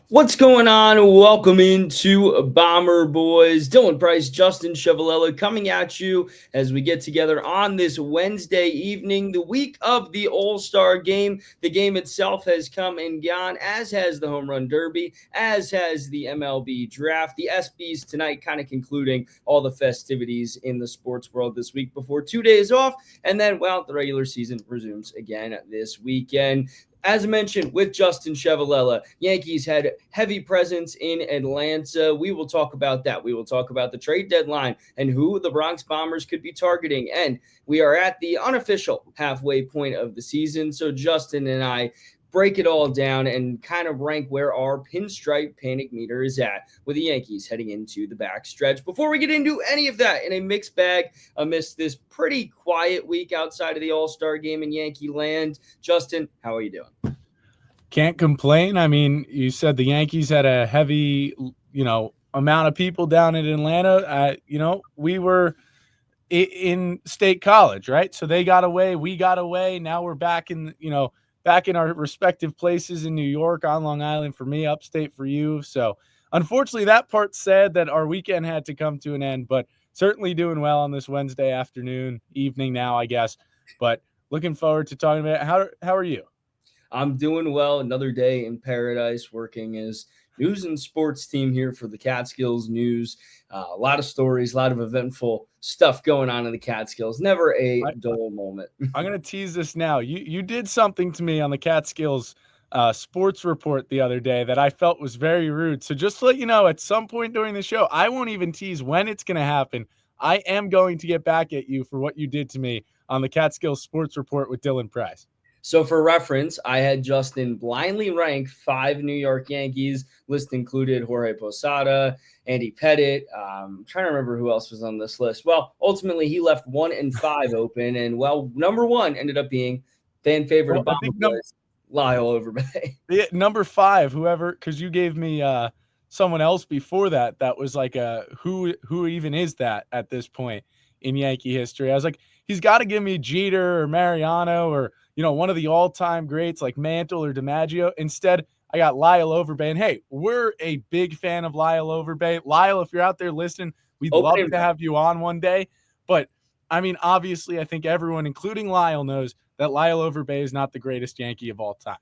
What's going on? Welcome into Bomber Boys. Dylan Price, Justin Chevalella coming at you as we get together on this Wednesday evening, the week of the All-Star game. The game itself has come and gone, as has the Home Run Derby, as has the MLB Draft. The SBs tonight kind of concluding all the festivities in the sports world this week before 2 days off. And then, well, the regular season resumes again this weekend. As mentioned with Justin Chevalella, Yankees had heavy presence in Atlanta. We will talk about that. We will talk about the trade deadline and who the Bronx Bombers could be targeting. And we are at the unofficial halfway point of the season. So Justin and I break it all down and kind of rank where our pinstripe panic meter is at with the Yankees heading into the back stretch. Before we get into any of that in a mixed bag amidst this pretty quiet week outside of the All-Star game in Yankee land, Justin, how are you doing? Can't complain. I mean, you said the Yankees had a heavy, amount of people down in Atlanta. We were in state college, right? So they got away, we got away. Now we're back in our respective places in New York, on Long Island for me, upstate for you. So unfortunately, that part's sad that our weekend had to come to an end, but certainly doing well on this Wednesday afternoon, evening now, I guess. But looking forward to talking about how are you? I'm doing well. Another day in paradise, working as news and sports team here for the Catskills News. A lot of stories, a lot of eventful stuff going on in the Catskills. Never a I, dull moment. I'm gonna tease this now. You did something to me on the Catskills sports report the other day that I felt was very rude. So just to let you know, at some point during the show, I won't even tease when it's gonna happen. I am going to get back at you for what you did to me on the Catskills sports report with Dylan Price. So, for reference, I had Justin blindly rank five New York Yankees. List included Jorge Posada, Andy Pettit. I'm trying to remember who else was on this list. Well, ultimately, he left 1 and 5 open. And, well, number one ended up being fan favorite Well, of I Bomber think Boys, Lyle Overbay. yeah, number 5, whoever, because you gave me someone else before that. That was like a who even is that at this point in Yankee history? I was like, he's got to give me Jeter or Mariano or one of the all time greats like Mantle or DiMaggio. Instead, I got Lyle Overbay. And hey, we're a big fan of Lyle Overbay. Lyle, if you're out there listening, we'd love Opening to have you on one day. But I mean, obviously, I think everyone, including Lyle, knows that Lyle Overbay is not the greatest Yankee of all time.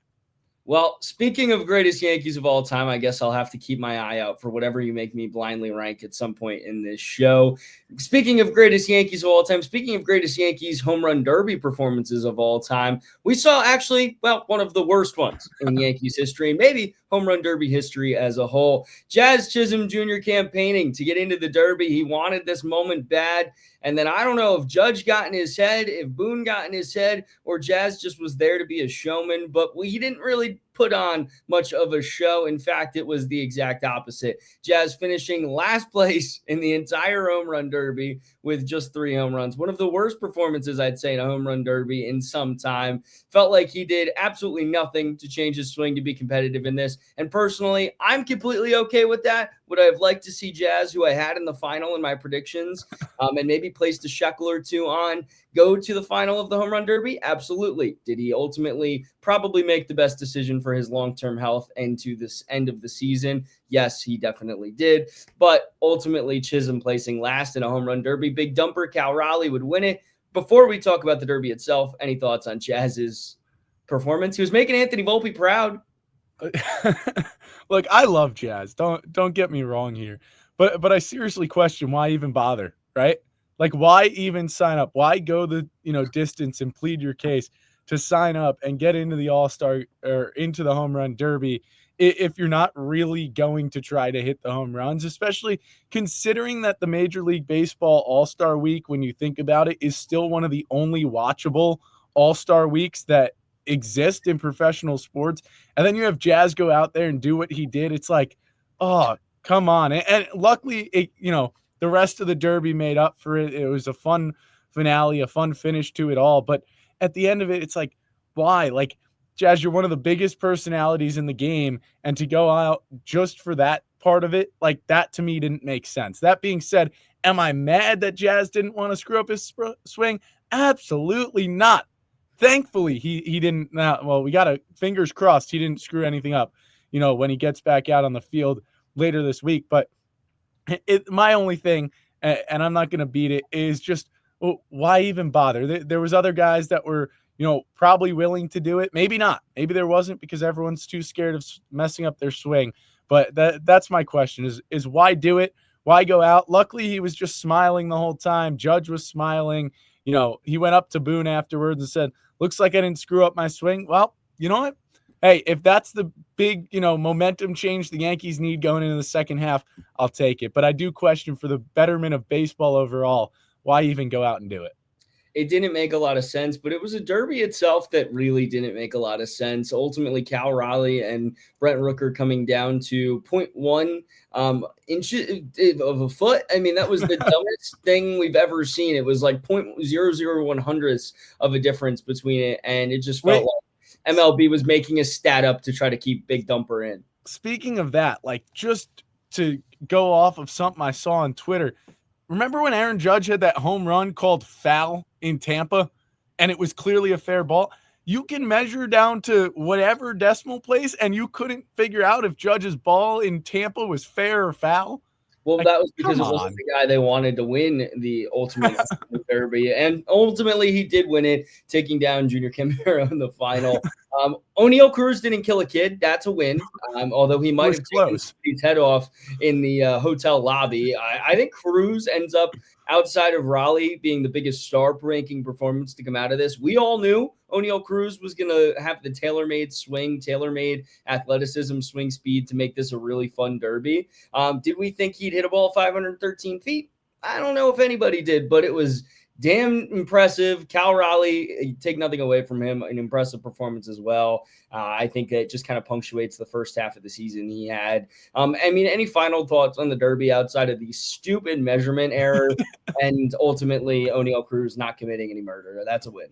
Well, speaking of greatest Yankees of all time, I guess I'll have to keep my eye out for whatever you make me blindly rank at some point in this show. Speaking of greatest Yankees of all time, speaking of greatest Yankees home run derby performances of all time, we saw actually, well, one of the worst ones in Yankees history, and maybe home run derby history as a whole. Jazz Chisholm Jr. campaigning to get into the derby. He wanted this moment bad. And then I don't know if Judge got in his head, if Boone got in his head, or Jazz just was there to be a showman. But he didn't really put on much of a show. In fact, it was the exact opposite. Jazz finishing last place in the entire home run derby with just 3 home runs. One of the worst performances, I'd say, in a home run derby in some time. Felt like he did absolutely nothing to change his swing to be competitive in this. And personally, I'm completely okay with that. Would I have liked to see Jazz, who I had in the final in my predictions, and maybe placed a shekel or two on, go to the final of the home run derby? Absolutely. Did he ultimately probably make the best decision for his long-term health and to this end of the season? Yes, he definitely did. But ultimately, Chisholm placing last in a home run derby. Big dumper, Cal Raleigh would win it. Before we talk about the derby itself, any thoughts on Jazz's performance? He was making Anthony Volpe proud. Look, I love Jazz. Don't get me wrong here. But I seriously question why even bother, right? Like why even sign up? Why go the, distance and plead your case to sign up and get into the All-Star or into the home run derby if you're not really going to try to hit the home runs, especially considering that the Major League Baseball All-Star week, when you think about it, is still one of the only watchable All-Star weeks that exist in professional sports. And then you have Jazz go out there and do what he did. It's like, oh, come on. And luckily, the rest of the derby made up for it. It was a fun finale, a fun finish to it all. But at the end of it, it's like, why? Like, Jazz, you're one of the biggest personalities in the game. And to go out just for that part of it, like that to me didn't make sense. That being said, am I mad that Jazz didn't want to screw up his swing? Absolutely not. Thankfully, he didn't. Well, we got to fingers crossed he didn't screw anything up. when he gets back out on the field later this week. But my only thing, and I'm not going to beat it, is just, well, why even bother? There was other guys that were, probably willing to do it. Maybe not. Maybe there wasn't because everyone's too scared of messing up their swing. But that's my question is why do it? Why go out? Luckily, he was just smiling the whole time. Judge was smiling. He went up to Boone afterwards and said, looks like I didn't screw up my swing. Well, you know what? Hey, if that's the big, momentum change the Yankees need going into the second half, I'll take it. But I do question, for the betterment of baseball overall, why even go out and do it? It didn't make a lot of sense, but it was a derby itself that really didn't make a lot of sense. Ultimately, Cal Raleigh and Brent Rooker coming down to 0.1 inches of a foot. I mean, that was the dumbest thing we've ever seen. It was like 0.001 hundredths of a difference between it, and it just felt like MLB was making a stat up to try to keep Big Dumper in. Speaking of that, like, just to go off of something I saw on Twitter, remember when Aaron Judge had that home run called foul in Tampa, and it was clearly a fair ball? You can measure down to whatever decimal place, and you couldn't figure out if Judge's ball in Tampa was fair or foul. Well, Like, that was because come it wasn't on. the guy they wanted to win the ultimate derby, and ultimately he did win it, taking down Junior Camarero in the final. O'Neal Cruz didn't kill a kid. That's a win. Although he might have taken his head off in the hotel lobby. I think Cruz ends up outside of Raleigh being the biggest star-ranking performance to come out of this. We all knew O'Neal Cruz was going to have the tailor-made swing, tailor-made athleticism, swing speed to make this a really fun derby. Did we think he'd hit a ball 513 feet? I don't know if anybody did, but it was damn impressive. Cal Raleigh, take nothing away from him, an impressive performance as well. I think that just kind of punctuates the first half of the season he had. I mean, any final thoughts on the derby outside of the stupid measurement error and ultimately O'Neal Cruz not committing any murder? That's a win.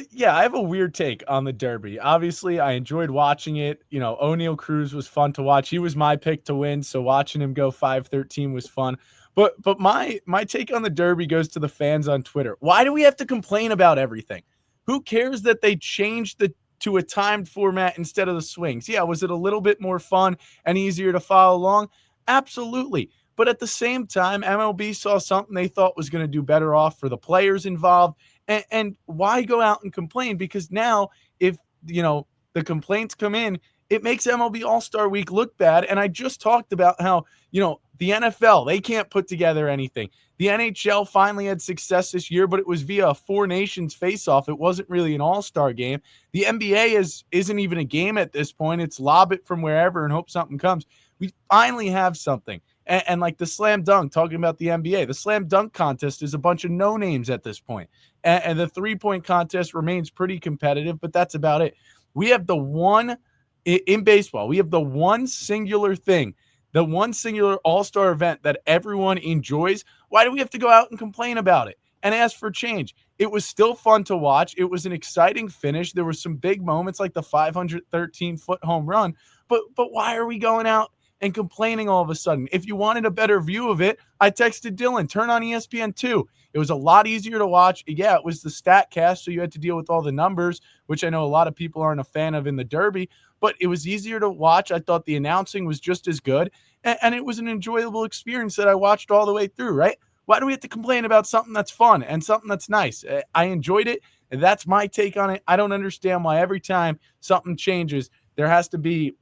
Yeah, I have a weird take on the derby. Obviously, I enjoyed watching it. O'Neal Cruz was fun to watch. He was my pick to win, so watching him go 513 was fun. But my take on the derby goes to the fans on Twitter. Why do we have to complain about everything? Who cares that they changed to a timed format instead of the swings? Yeah, was it a little bit more fun and easier to follow along? Absolutely. But at the same time, MLB saw something they thought was going to do better off for the players involved. And why go out and complain? Because now, if the complaints come in, it makes MLB All-Star Week look bad. And I just talked about how the NFL, they can't put together anything. The NHL finally had success this year, but it was via a four nations face-off. It wasn't really an all-star game. The NBA isn't even a game at this point. It's lob it from wherever and hope something comes. We finally have something. And like the slam dunk, talking about the NBA, the slam dunk contest is a bunch of no names at this point. And the 3-point contest remains pretty competitive, but that's about it. We have the one in baseball, we have the one singular thing, the one singular all-star event that everyone enjoys. Why do we have to go out and complain about it and ask for change? It was still fun to watch. It was an exciting finish. There were some big moments like the 513-foot home run, but why are we going out and complaining all of a sudden? If you wanted a better view of it, I texted Dylan, turn on ESPN2. It was a lot easier to watch. Yeah, it was the StatCast, so you had to deal with all the numbers, which I know a lot of people aren't a fan of in the Derby, but it was easier to watch. I thought the announcing was just as good, and it was an enjoyable experience that I watched all the way through, right? Why do we have to complain about something that's fun and something that's nice? I enjoyed it, and that's my take on it. I don't understand why every time something changes, there has to be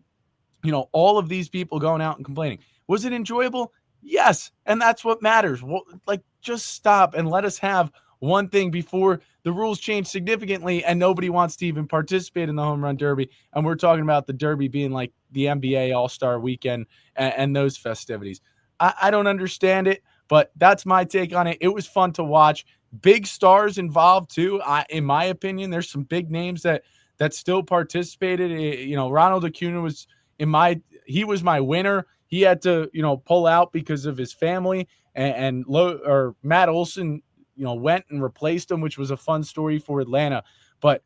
all of these people going out and complaining. Was it enjoyable? Yes. And that's what matters. Well, like, just stop and let us have one thing before the rules change significantly and nobody wants to even participate in the home run derby. And we're talking about the derby being like the NBA All-Star weekend and those festivities. I don't understand it, but that's my take on it. It was fun to watch. Big stars involved too. In my opinion, there's some big names that still participated. Ronald Acuna was he was my winner. He had to, pull out because of his family, and Matt Olson, went and replaced him, which was a fun story for Atlanta. But,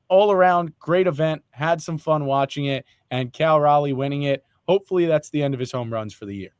all around great event, had some fun watching it, and Cal Raleigh winning it. Hopefully that's the end of his home runs for the year.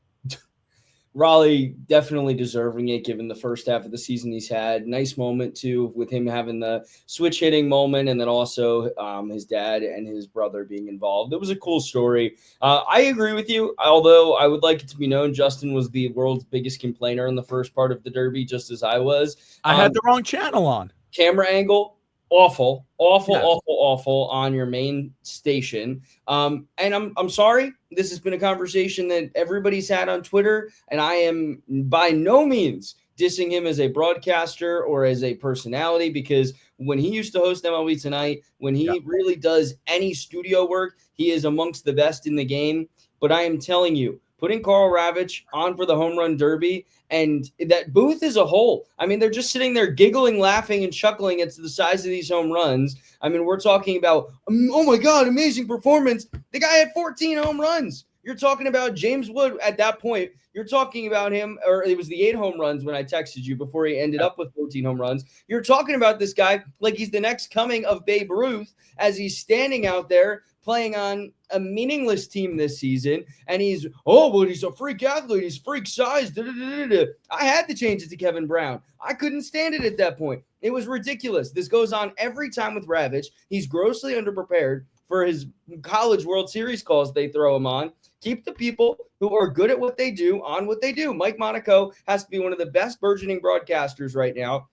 Raleigh definitely deserving it given the first half of the season he's had. Nice moment too with him having the switch hitting moment, and then also his dad and his brother being involved. It was a cool story. I agree with you, although I would like it to be known Justin was the world's biggest complainer in the first part of the Derby, just as I was. I had the wrong channel on. Camera angle, awful, awful, Yes. awful, awful on your main station. And I'm sorry. This has been a conversation that everybody's had on Twitter, and I am by no means dissing him as a broadcaster or as a personality, because when he used to host MLB Tonight, when he really does any studio work, he is amongst the best in the game. But I am telling you, putting Karl Ravech on for the home run derby and that booth as a whole, I mean, they're just sitting there giggling, laughing, and chuckling at the size of these home runs. I mean, we're talking about, oh my God, amazing performance. The guy had 14 home runs. You're talking about James Wood at that point. You're talking about him, or it was the 8 home runs when I texted you before he ended up with 14 home runs. You're talking about this guy like he's the next coming of Babe Ruth as he's standing out there playing on a meaningless team this season, and he's a freak athlete, he's freak size. I had to change it to Kevin Brown. I couldn't stand it at that point. It was ridiculous. This goes on every time with Ravech. He's grossly underprepared for his college World Series calls they throw him on. Keep the people who are good at what they do on what they do. Mike Monaco has to be one of the best burgeoning broadcasters right now.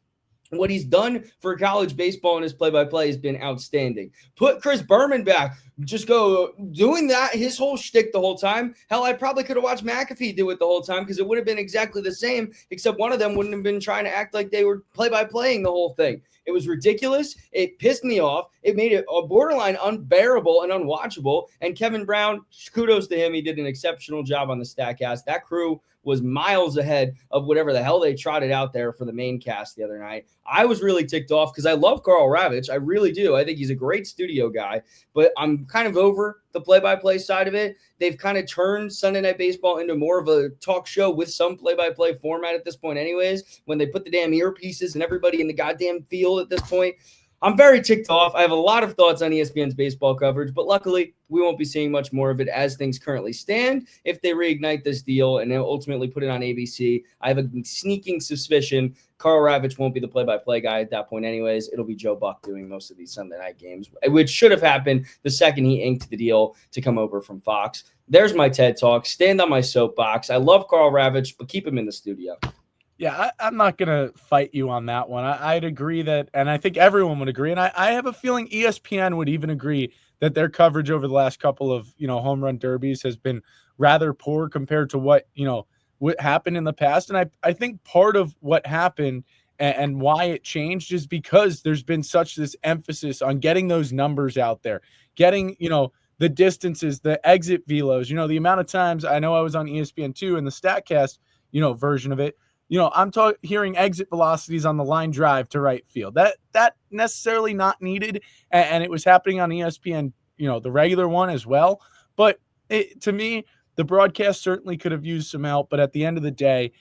What he's done for college baseball in his play-by-play has been outstanding. Put Chris Berman back. Just go doing that, his whole shtick the whole time. Hell, I probably could have watched McAfee do it the whole time because it would have been exactly the same, except one of them wouldn't have been trying to act like they were play-by-playing the whole thing. It was ridiculous. It pissed me off. It made it a borderline unbearable and unwatchable. And Kevin Brown, kudos to him. He did an exceptional job on the StatCast. That crew was miles ahead of whatever the hell they trotted out there for the main cast the other night. I was really ticked off because I love Karl Ravech. I really do. I think he's a great studio guy, but I'm kind of over the play-by-play side of it. They've kind of turned Sunday Night Baseball into more of a talk show with some play-by-play format at this point anyways, when they put the damn earpieces and everybody in the goddamn field at this point. I'm very ticked off. I have a lot of thoughts on ESPN's baseball coverage, but luckily we won't be seeing much more of it as things currently stand. If they reignite this deal and they'll ultimately put it on ABC, I have a sneaking suspicion Karl Ravech won't be the play-by-play guy at that point anyways. It'll be Joe Buck doing most of these Sunday night games, which should have happened the second he inked the deal to come over from Fox. There's my TED Talk. Stand on my soapbox. I love Karl Ravech, but keep him in the studio. Yeah, I'm not going to fight you on that one. I'd agree that, and I think everyone would agree, and I have a feeling ESPN would even agree that their coverage over the last couple of, home run derbies has been rather poor compared to what happened in the past. And I think part of what happened and why it changed is because there's been such this emphasis on getting those numbers out there, getting, the distances, the exit velos, the amount of times I know I was on ESPN2 and the StatCast, version of it. I'm hearing exit velocities on the line drive to right field. That necessarily not needed, and it was happening on ESPN, the regular one as well. But to me, the broadcast certainly could have used some help. But at the end of the day,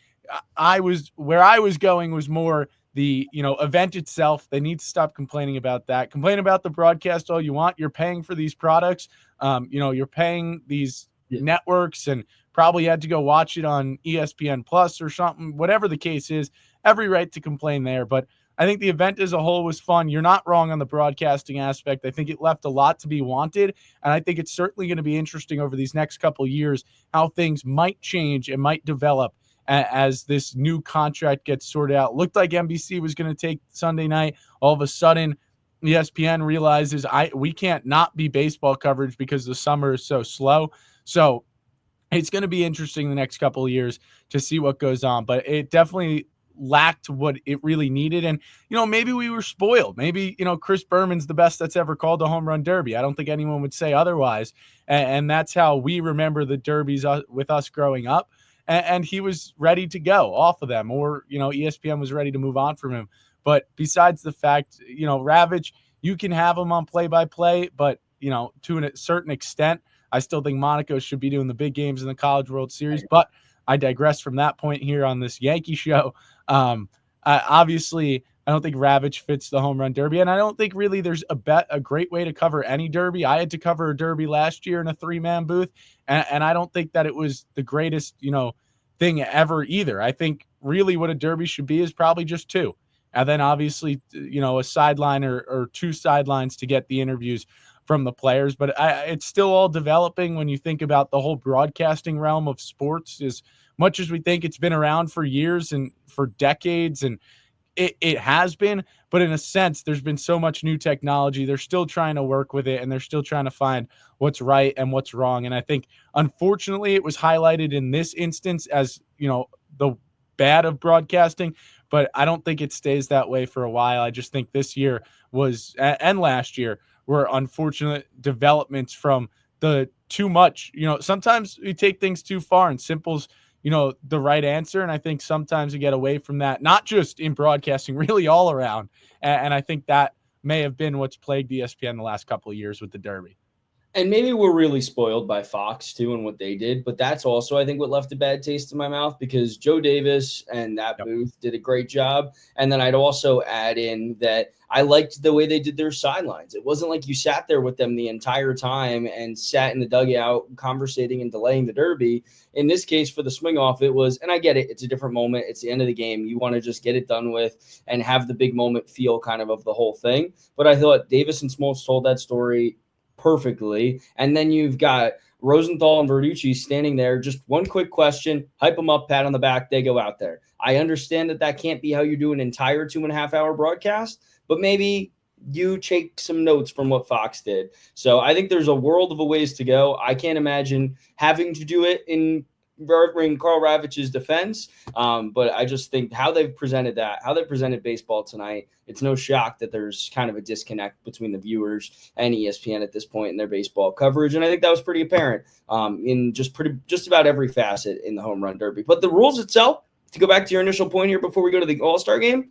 where I was going was more the event itself. They need to stop complaining about that. Complain about the broadcast all you want. You're paying for these products. You're paying these networks and probably had to go watch it on ESPN Plus or something, whatever the case is, every right to complain there. But I think the event as a whole was fun. You're not wrong on the broadcasting aspect. I think it left a lot to be wanted. And I think it's certainly going to be interesting over these next couple of years how things might change and might develop as this new contract gets sorted out. Looked like NBC was going to take Sunday night. All of a sudden, ESPN realizes we can't not be baseball coverage because the summer is so slow. So it's going to be interesting the next couple of years to see what goes on, but it definitely lacked what it really needed. And, maybe we were spoiled. Maybe, Chris Berman's the best that's ever called a home run derby. I don't think anyone would say otherwise. And that's how we remember the derbies with us growing up. And he was ready to go off of them, or, ESPN was ready to move on from him. But besides the fact, Ravech, you can have him on play-by-play, but, to a certain extent, I still think Monaco should be doing the big games in the College World Series, but I digress from that point here on this Yankee show. Obviously, I don't think Ravech fits the home run derby, and I don't think really there's a great way to cover any derby. I had to cover a derby last year in a 3-man booth, and I don't think that it was the greatest, thing ever either. I think really what a derby should be is probably just two. And then obviously, a sideline or two sidelines to get the interviews from the players. But it's still all developing when you think about the whole broadcasting realm of sports. As much as we think it's been around for years and for decades, and it has been, but in a sense, there's been so much new technology. They're still trying to work with it, and they're still trying to find what's right and what's wrong. And I think, unfortunately, it was highlighted in this instance as, the bad of broadcasting, but I don't think it stays that way for a while. I just think this year and last year were unfortunate developments from the too much. Sometimes we take things too far, and simple's the right answer. And I think sometimes you get away from that, not just in broadcasting, really all around. And I think that may have been what's plagued ESPN the last couple of years with the Derby. And maybe we're really spoiled by Fox too and what they did, but that's also, I think, what left a bad taste in my mouth, because Joe Davis and that booth did a great job. And then I'd also add in that I liked the way they did their sidelines. It wasn't like you sat there with them the entire time and sat in the dugout conversating and delaying the Derby. In this case, for the swing off, it was, and I get it, it's a different moment. It's the end of the game. You want to just get it done with and have the big moment feel kind of the whole thing. But I thought Davis and Smoltz told that story perfectly. And then you've got Rosenthal and Verducci standing there. Just one quick question, hype them up, pat on the back, they go out there. I understand that can't be how you do an entire 2.5 hour broadcast, but maybe you take some notes from what Fox did. So I think there's a world of ways to go. I can't imagine having to do it in Carl Ravage's defense. But I just think how they've presented baseball tonight, it's no shock that there's kind of a disconnect between the viewers and ESPN at this point in their baseball coverage. And I think that was pretty apparent in just about every facet in the home run derby. But the rules itself, to go back to your initial point here before we go to the All-Star game,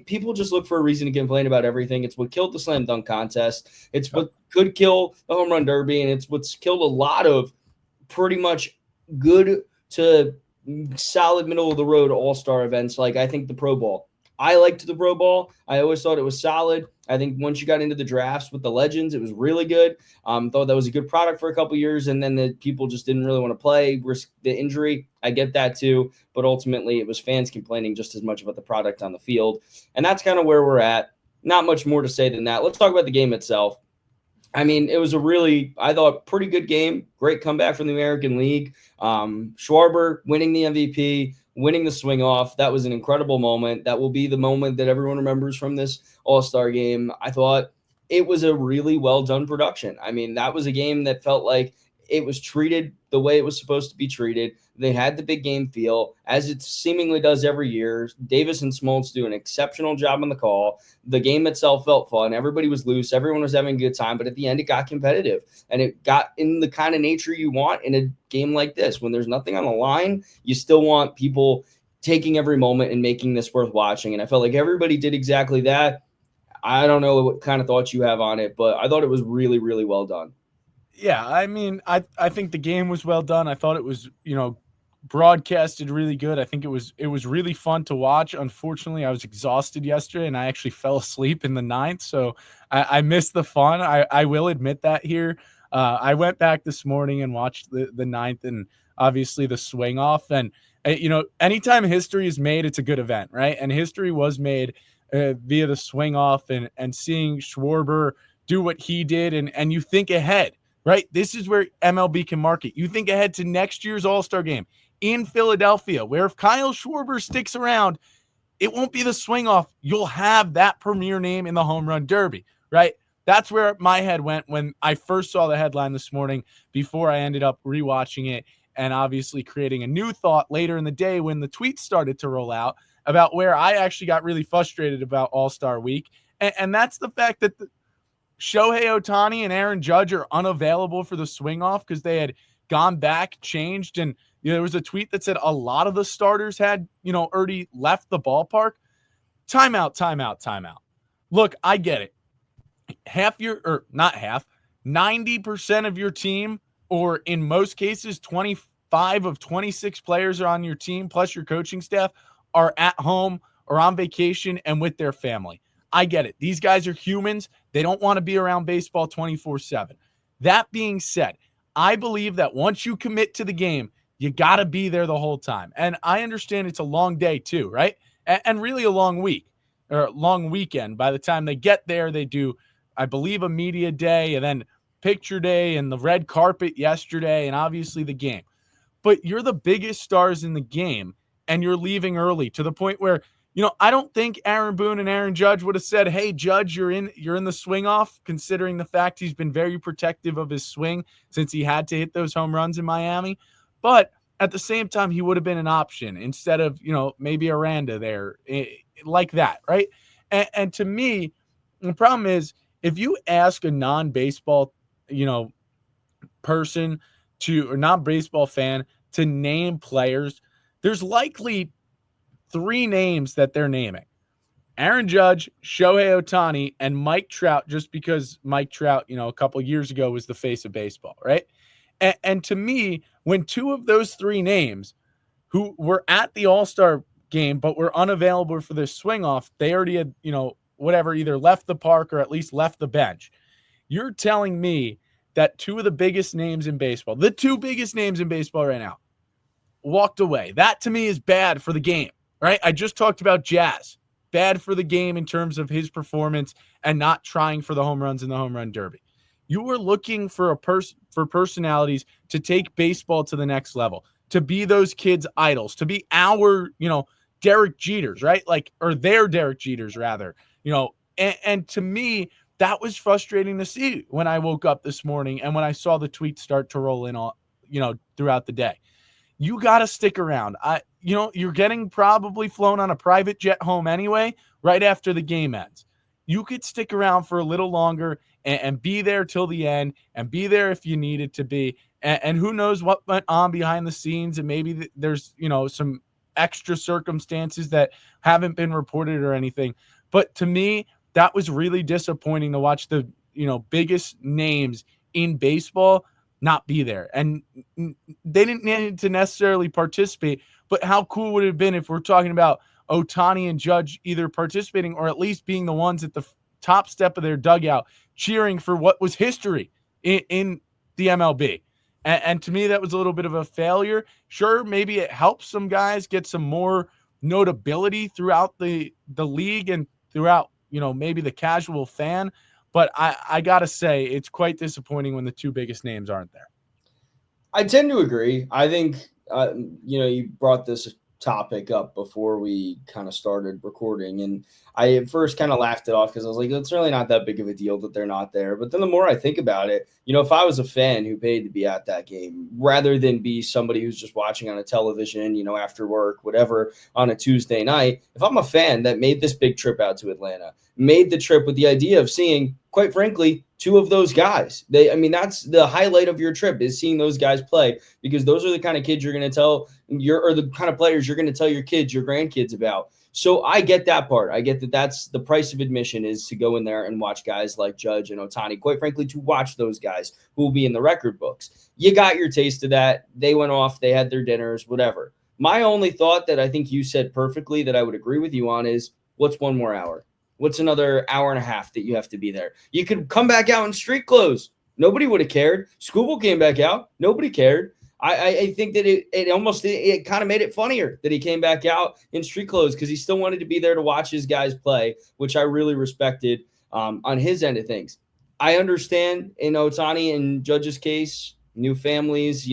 people just look for a reason to complain about everything. It's what killed the slam dunk contest. It's what could kill the home run derby. And it's what's killed a lot of pretty much good to solid middle of the road all-star events. Like, I think the Pro Bowl, I liked the Pro Bowl. I always thought it was solid. I think once you got into the drafts with the legends, it was really good. Thought that was a good product for a couple years, and then the people just didn't really want to play, risk the injury. I get that too, but ultimately it was fans complaining just as much about the product on the field, and that's kind of where we're at. Not much more to say than that. Let's talk about the game itself. I mean, it was a really, I thought, pretty good game. Great comeback from the American League. Schwarber winning the MVP, winning the swing off. That was an incredible moment. That will be the moment that everyone remembers from this All-Star game. I thought it was a really well-done production. I mean, that was a game that felt like it was treated the way it was supposed to be treated. They had the big game feel, as it seemingly does every year. Davis and Smoltz do an exceptional job on the call. The game itself felt fun. Everybody was loose. Everyone was having a good time. But at the end, it got competitive. And it got in the kind of nature you want in a game like this. When there's nothing on the line, you still want people taking every moment and making this worth watching. And I felt like everybody did exactly that. I don't know what kind of thoughts you have on it, but I thought it was really, really well done. Yeah, I mean, I think the game was well done. I thought it was, broadcasted really good. I think it was really fun to watch. Unfortunately, I was exhausted yesterday, and I actually fell asleep in the ninth, so I missed the fun. I will admit that here. I went back this morning and watched the ninth and obviously the swing off. And anytime history is made, it's a good event, right? And history was made via the swing off and seeing Schwarber do what he did, and you think ahead. Right? This is where MLB can market. You think ahead to next year's All-Star game in Philadelphia, where if Kyle Schwarber sticks around, it won't be the swing off. You'll have that premier name in the home run derby, right? That's where my head went when I first saw the headline this morning before I ended up rewatching it and obviously creating a new thought later in the day when the tweets started to roll out about where I actually got really frustrated about All-Star Week. And that's the fact that Shohei Ohtani and Aaron Judge are unavailable for the swing off because they had gone back, changed, and there was a tweet that said a lot of the starters had, already left the ballpark. Timeout. Look, I get it. 90% of your team, or in most cases, 25 of 26 players are on your team, plus your coaching staff, are at home or on vacation and with their family. I get it. These guys are humans. They don't want to be around baseball 24/7. That being said, I believe that once you commit to the game, You got to be there the whole time. And I understand it's a long day too, right? And really a long week or long weekend. By the time they get there, they do, I believe, a media day and then picture day and the red carpet yesterday and obviously the game. But you're the biggest stars in the game and you're leaving early to the point where, I don't think Aaron Boone and Aaron Judge would have said, "Hey, Judge, you're in the swing off," considering the fact he's been very protective of his swing since he had to hit those home runs in Miami. But at the same time, he would have been an option instead of, maybe Aranda there like that, right? And to me, the problem is if you ask a non-baseball, person or non-baseball fan to name players, there's likely 3 names that they're naming: Aaron Judge, Shohei Ohtani, and Mike Trout, just because Mike Trout, a couple years ago was the face of baseball, right? And to me, when 2 of those 3 names who were at the All-Star game but were unavailable for this swing off, they already had, either left the park or at least left the bench. You're telling me that 2 of the biggest names in baseball, the 2 biggest names in baseball right now, walked away. That to me is bad for the game, right? I just talked about Jazz. Bad for the game in terms of his performance and not trying for the home runs in the home run derby. You were looking for for personalities to take baseball to the next level, to be those kids' idols, to be our, Derek Jeters, right? Or their Derek Jeters rather, and to me, that was frustrating to see when I woke up this morning and when I saw the tweets start to roll in all, throughout the day. You got to stick around. You're getting probably flown on a private jet home anyway, right after the game ends. You could stick around for a little longer and be there till the end and be there if you needed to be. And who knows what went on behind the scenes, and maybe there's, some extra circumstances that haven't been reported or anything. But to me, that was really disappointing to watch the, biggest names in baseball not be there. And they didn't need to necessarily participate, but how cool would it have been if we're talking about Ohtani and Judge either participating or at least being the ones at the top step of their dugout cheering for what was history in the MLB. And to me, that was a little bit of a failure. Sure, maybe it helps some guys get some more notability throughout the league and throughout, maybe the casual fan. But I got to say, it's quite disappointing when the 2 biggest names aren't there. I tend to agree. I think, you brought this topic up before we kind of started recording, and I at first kind of laughed it off because I was like, it's really not that big of a deal that they're not there. But then the more I think about it, if I was a fan who paid to be at that game rather than be somebody who's just watching on a television, after work, whatever, on a Tuesday night, if I'm a fan that made this big trip out to Atlanta, made the trip with the idea of seeing, quite frankly, 2 of those guys. That's the highlight of your trip, is seeing those guys play, because those are the kind of kids you're going to tell or the kind of players you're going to tell your kids, your grandkids about. So I get that part. I get that that's the price of admission, is to go in there and watch guys like Judge and Ohtani, quite frankly, to watch those guys who will be in the record books. You got your taste of that. They went off, they had their dinners, whatever. My only thought that I think you said perfectly that I would agree with you on is, what's 1 more hour? What's another hour and a half that you have to be there? You could come back out in street clothes. Nobody would have cared. Scooble came back out. Nobody cared. I think that it kind of made it funnier that he came back out in street clothes, because he still wanted to be there to watch his guys play, which I really respected on his end of things. I understand in Ohtani and Judge's case, new families,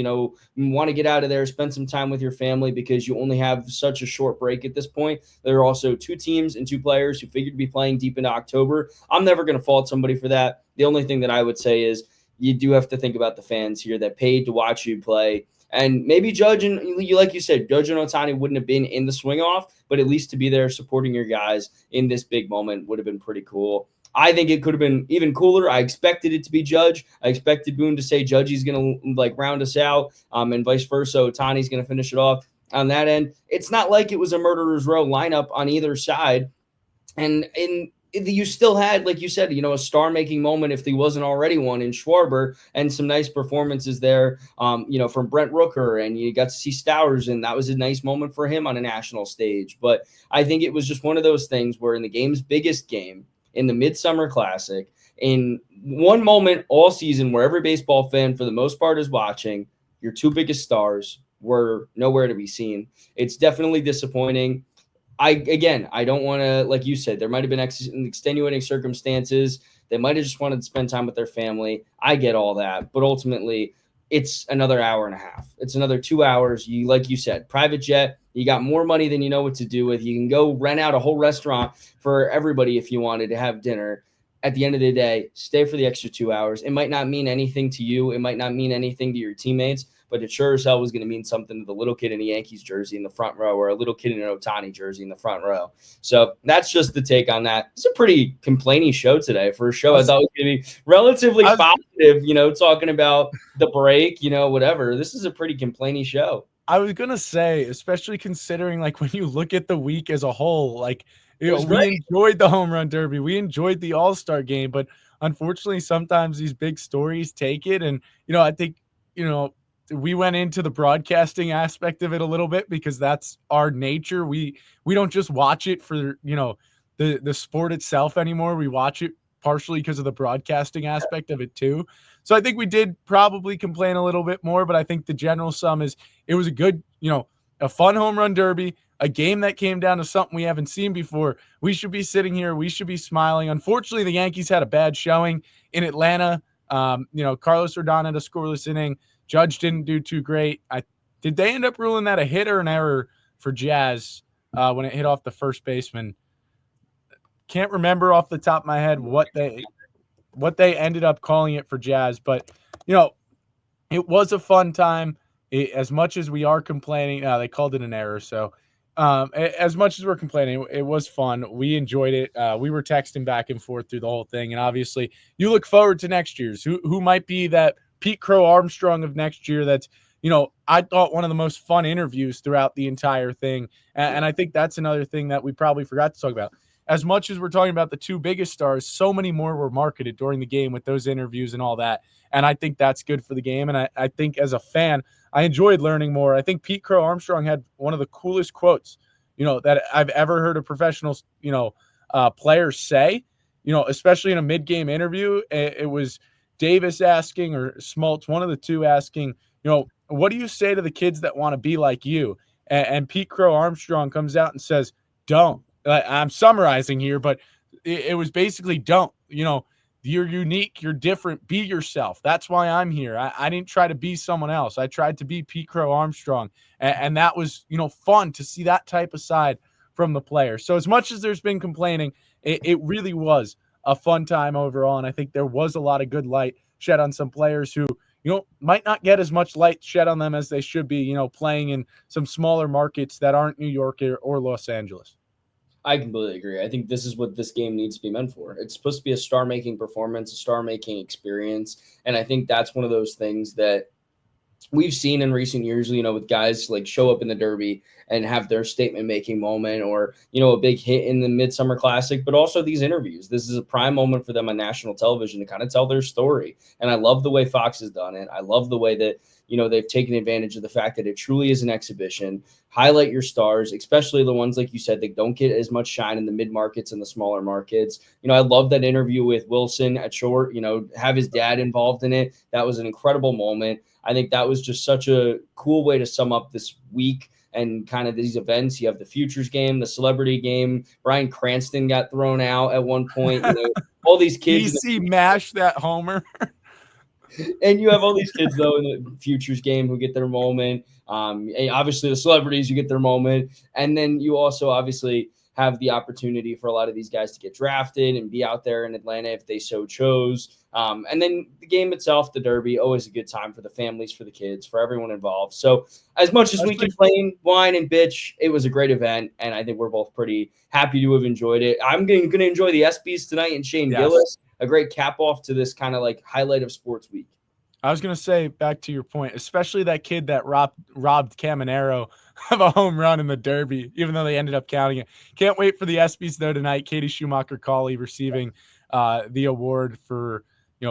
want to get out of there, spend some time with your family, because you only have such a short break at this point. There are also 2 teams and 2 players who figured to be playing deep into October. I'm never going to fault somebody for that. The only thing that I would say is you do have to think about the fans here that paid to watch you play. And maybe Judge and, like you said, Judge and Ohtani wouldn't have been in the swing off, but at least to be there supporting your guys in this big moment would have been pretty cool. I think it could have been even cooler. I expected it to be Judge. I expected Boone to say Judge is going to round us out, and vice versa. Ohtani's going to finish it off on that end. It's not like it was a murderer's row lineup on either side. And you still had, like you said, a star-making moment, if there wasn't already one, in Schwarber, and some nice performances there, from Brent Rooker, and you got to see Stowers, and that was a nice moment for him on a national stage. But I think it was just one of those things where in the game's biggest game, in the Midsummer Classic, in one moment all season where every baseball fan, for the most part, is watching, your 2 biggest stars were nowhere to be seen. It's definitely disappointing. I don't want to, like you said, there might have been extenuating circumstances. They might have just wanted to spend time with their family. I get all that, but ultimately, it's another hour and a half. It's another 2 hours. You, like you said, private jet. You got more money than you know what to do with. You can go rent out a whole restaurant for everybody if you wanted to have dinner. At the end of the day, stay for the extra 2 hours. It might not mean anything to you. It might not mean anything to your teammates, but it sure as hell was going to mean something to the little kid in a Yankees jersey in the front row or a little kid in an Ohtani jersey in the front row. So that's just the take on that. It's a pretty complaining show today for a show I thought was going to be relatively positive, talking about the break, whatever. This is a pretty complaining show. I was going to say, especially considering like when you look at the week as a whole, like, we enjoyed the home run derby. We enjoyed the All-Star game, but unfortunately sometimes these big stories take it. And, I think, we went into the broadcasting aspect of it a little bit because that's our nature. We don't just watch it for, the sport itself anymore. We watch it partially because of the broadcasting aspect of it too. So I think we did probably complain a little bit more, but I think the general sum is it was a good, a fun home run derby, a game that came down to something we haven't seen before. We should be sitting here. We should be smiling. Unfortunately, the Yankees had a bad showing in Atlanta. Carlos Rodon had a scoreless inning. Judge didn't do too great. Did they end up ruling that a hit or an error for Jazz when it hit off the first baseman? Can't remember off the top of my head what they ended up calling it for Jazz, but it was a fun time. As much as we are complaining, they called it an error. So as much as we're complaining, it was fun. We enjoyed it. We were texting back and forth through the whole thing. And obviously you look forward to next year's who might be that Pete Crow Armstrong of next year. That's, I thought one of the most fun interviews throughout the entire thing. And I think that's another thing that we probably forgot to talk about. As much as we're talking about the two biggest stars, so many more were marketed during the game with those interviews and all that. And I think that's good for the game. And I think as a fan, I enjoyed learning more. I think Pete Crow Armstrong had one of the coolest quotes, that I've ever heard a professional, player say, especially in a mid-game interview. It was Davis asking, or Smoltz, one of the two asking, what do you say to the kids that want to be like you? And Pete Crow Armstrong comes out and says, don't. I'm summarizing here, but it was basically don't. You're unique, you're different, be yourself. That's why I'm here. I didn't try to be someone else. I tried to be Pete Crow Armstrong. And that was, fun to see that type of side from the player. So as much as there's been complaining, it really was a fun time overall. And I think there was a lot of good light shed on some players who, might not get as much light shed on them as they should be, playing in some smaller markets that aren't New York or Los Angeles. I completely agree. I think this is what this game needs to be meant for. It's supposed to be a star-making performance, a star-making experience. And I think that's one of those things that we've seen in recent years, with guys like show up in the Derby and have their statement-making moment, or, a big hit in the Midsummer Classic, but also these interviews. This is a prime moment for them on national television to kind of tell their story. And I love the way Fox has done it. I love the way that, they've taken advantage of the fact that it truly is an exhibition. Highlight your stars, especially the ones, like you said, that don't get as much shine in the mid-markets and the smaller markets. I love that interview with Wilson at short, have his dad involved in it. That was an incredible moment. I think that was just such a cool way to sum up this week and kind of these events. You have the Futures game, the Celebrity game. Bryan Cranston got thrown out at one point. All these kids. DC mash that homer. And you have all these kids, though, in the Futures game who get their moment. And obviously, the celebrities, you get their moment. And then you also obviously have the opportunity for a lot of these guys to get drafted and be out there in Atlanta if they so chose. And then the game itself, the Derby, always a good time for the families, for the kids, for everyone involved. So as much as we complain, whine, and bitch, it was a great event, and I think we're both pretty happy to have enjoyed it. I'm going to enjoy the ESPYs tonight and Shane Gillis, a great cap off to this kind of like highlight of sports week. I was going to say, back to your point, especially that kid that robbed Caminero of a home run in the Derby, even though they ended up counting it. Can't wait for the ESPYs, though, tonight. Katie Schumacher-Cawley receiving the award for,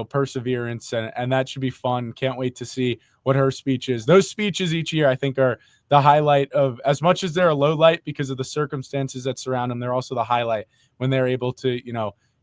perseverance, and that should be fun. Can't wait to see what her speech is. Those speeches each year, I think, are the highlight of, as much as they're a low light because of the circumstances that surround them, they're also the highlight when they're able to,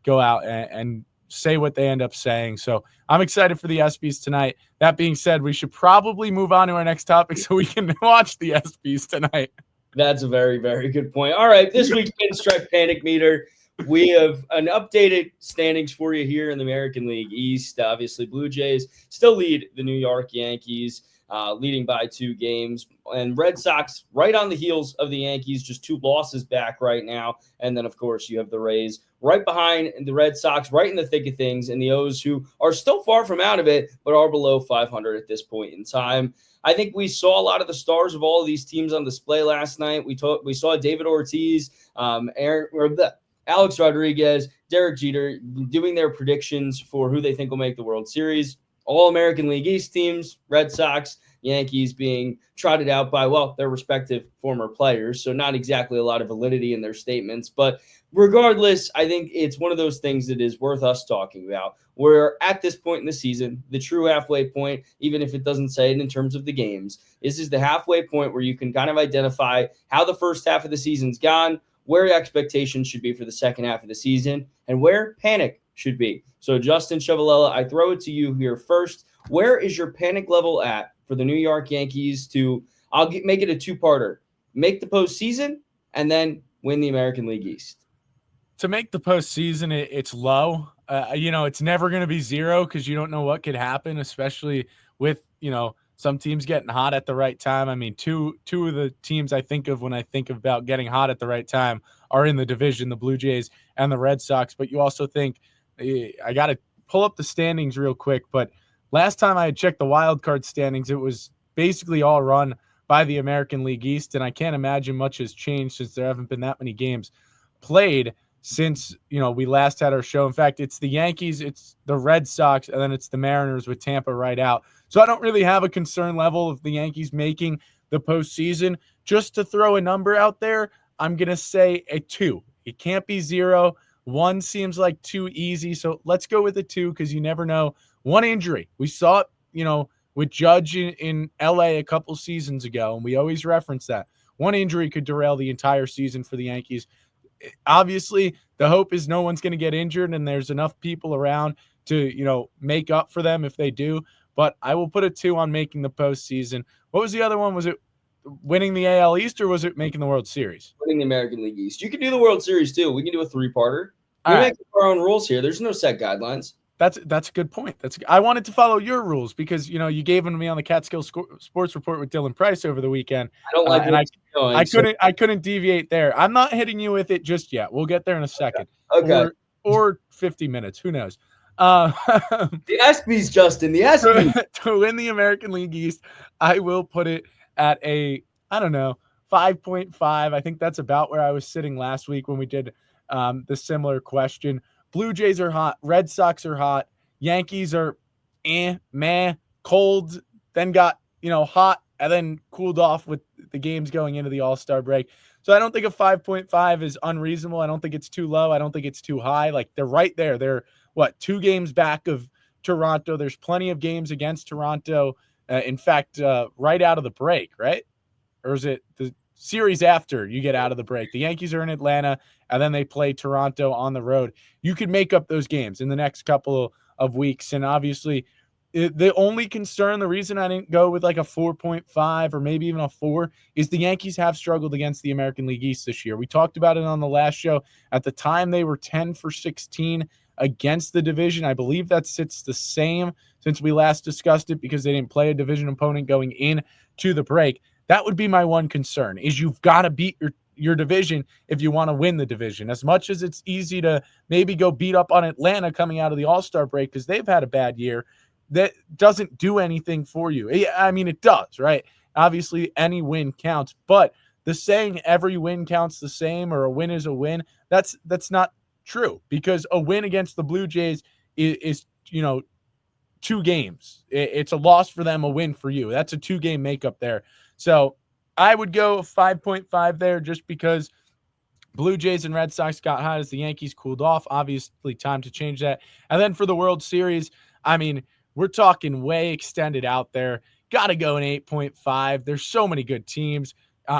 go out and say what they end up saying. So I'm excited for the ESPYs tonight. That being said, we should probably move on to our next topic so we can watch the ESPYs tonight. That's a very, very good point. All right, this week's Pinstripe Panic Meter. We have an updated standings for you here in the American League East. Obviously, Blue Jays still lead the New York Yankees, leading by 2 games. And Red Sox right on the heels of the Yankees, just 2 losses back right now. And then, of course, you have the Rays right behind the Red Sox, right in the thick of things, and the O's, who are still far from out of it, but are below 500 at this point in time. I think we saw a lot of the stars of all of these teams on display last night. We saw David Ortiz, Alex Rodriguez, Derek Jeter doing their predictions for who they think will make the World Series. All American League East teams, Red Sox, Yankees being trotted out by, well, their respective former players. So not exactly a lot of validity in their statements. But regardless, I think it's one of those things that is worth us talking about. We're at this point in the season, the true halfway point, even if it doesn't say it in terms of the games. This is the halfway point where you can kind of identify how the first half of the season's gone, where expectations should be for the second half of the season, and where panic should be. So, Justin Chavalella, I throw it to you here first. Where is your panic level at for the New York Yankees to, make it a 2-parter, make the postseason and then win the American League East? To make the postseason, it's low. It's never going to be 0 because you don't know what could happen, especially with, some teams getting hot at the right time. I mean, two of the teams I think of when I think about getting hot at the right time are in the division, the Blue Jays and the Red Sox. But you also think, I got to pull up the standings real quick, but last time I had checked the wild card standings, it was basically all run by the American League East, and I can't imagine much has changed since there haven't been that many games played since we last had our show. In fact, it's the Yankees, it's the Red Sox, and then it's the Mariners with Tampa right out. So I don't really have a concern level of the Yankees making the postseason. Just to throw a number out there, I'm going to say a 2. It can't be 0. 1 seems like too easy, so let's go with a 2 because you never know. 1 injury. We saw it, with Judge in LA a couple seasons ago, and we always reference that. 1 injury could derail the entire season for the Yankees. Obviously, the hope is no one's going to get injured and there's enough people around to, make up for them if they do. But I will put a 2 on making the postseason. What was the other one? Was it winning the AL East or was it making the World Series? Winning the American League East. You can do the World Series too. We can do a 3-parter. We All make right. our own rules here. There's no set guidelines. That's a good point. I wanted to follow your rules because you gave them to me on the Catskill Sports Report with Dylan Price over the weekend. I don't like and I couldn't deviate there. I'm not hitting you with it just yet. We'll get there in a second. Okay. Or 50 minutes. Who knows? The ESPYs, Justin. The ESPYs. To win the American League East, I will put it at a 5.5. I think that's about where I was sitting last week when we did the similar question. Blue Jays are hot. Red Sox are hot. Yankees are cold, then got, hot, and then cooled off with the games going into the All-Star break. So I don't think a 5.5 is unreasonable. I don't think it's too low. I don't think it's too high. Like, they're right there. They're, 2 games back of Toronto. There's plenty of games against Toronto. In fact, right out of the break, right? Or is it the series after you get out of the break? The Yankees are in Atlanta, and then they play Toronto on the road. You could make up those games in the next couple of weeks. And obviously, the only concern, the reason I didn't go with like a 4.5 or maybe even a 4 is the Yankees have struggled against the American League East this year. We talked about it on the last show. At the time, they were 10 for 16 against the division. I believe that sits the same since we last discussed it because they didn't play a division opponent going in to the break. That would be my one concern, is you've got to beat your division if you want to win the division. As much as it's easy to maybe go beat up on Atlanta coming out of the All-Star break because they've had a bad year, that doesn't do anything for you. I mean, it does, right? Obviously, any win counts, but the saying every win counts the same or a win is a win, that's not true, because a win against the Blue Jays is 2 games. It's a loss for them, a win for you. That's a 2-game makeup there. So I would go 5.5 there just because Blue Jays and Red Sox got hot as the Yankees cooled off. Obviously, time to change that. And then for the World Series, I mean, we're talking way extended out there. Got to go an 8.5. There's so many good teams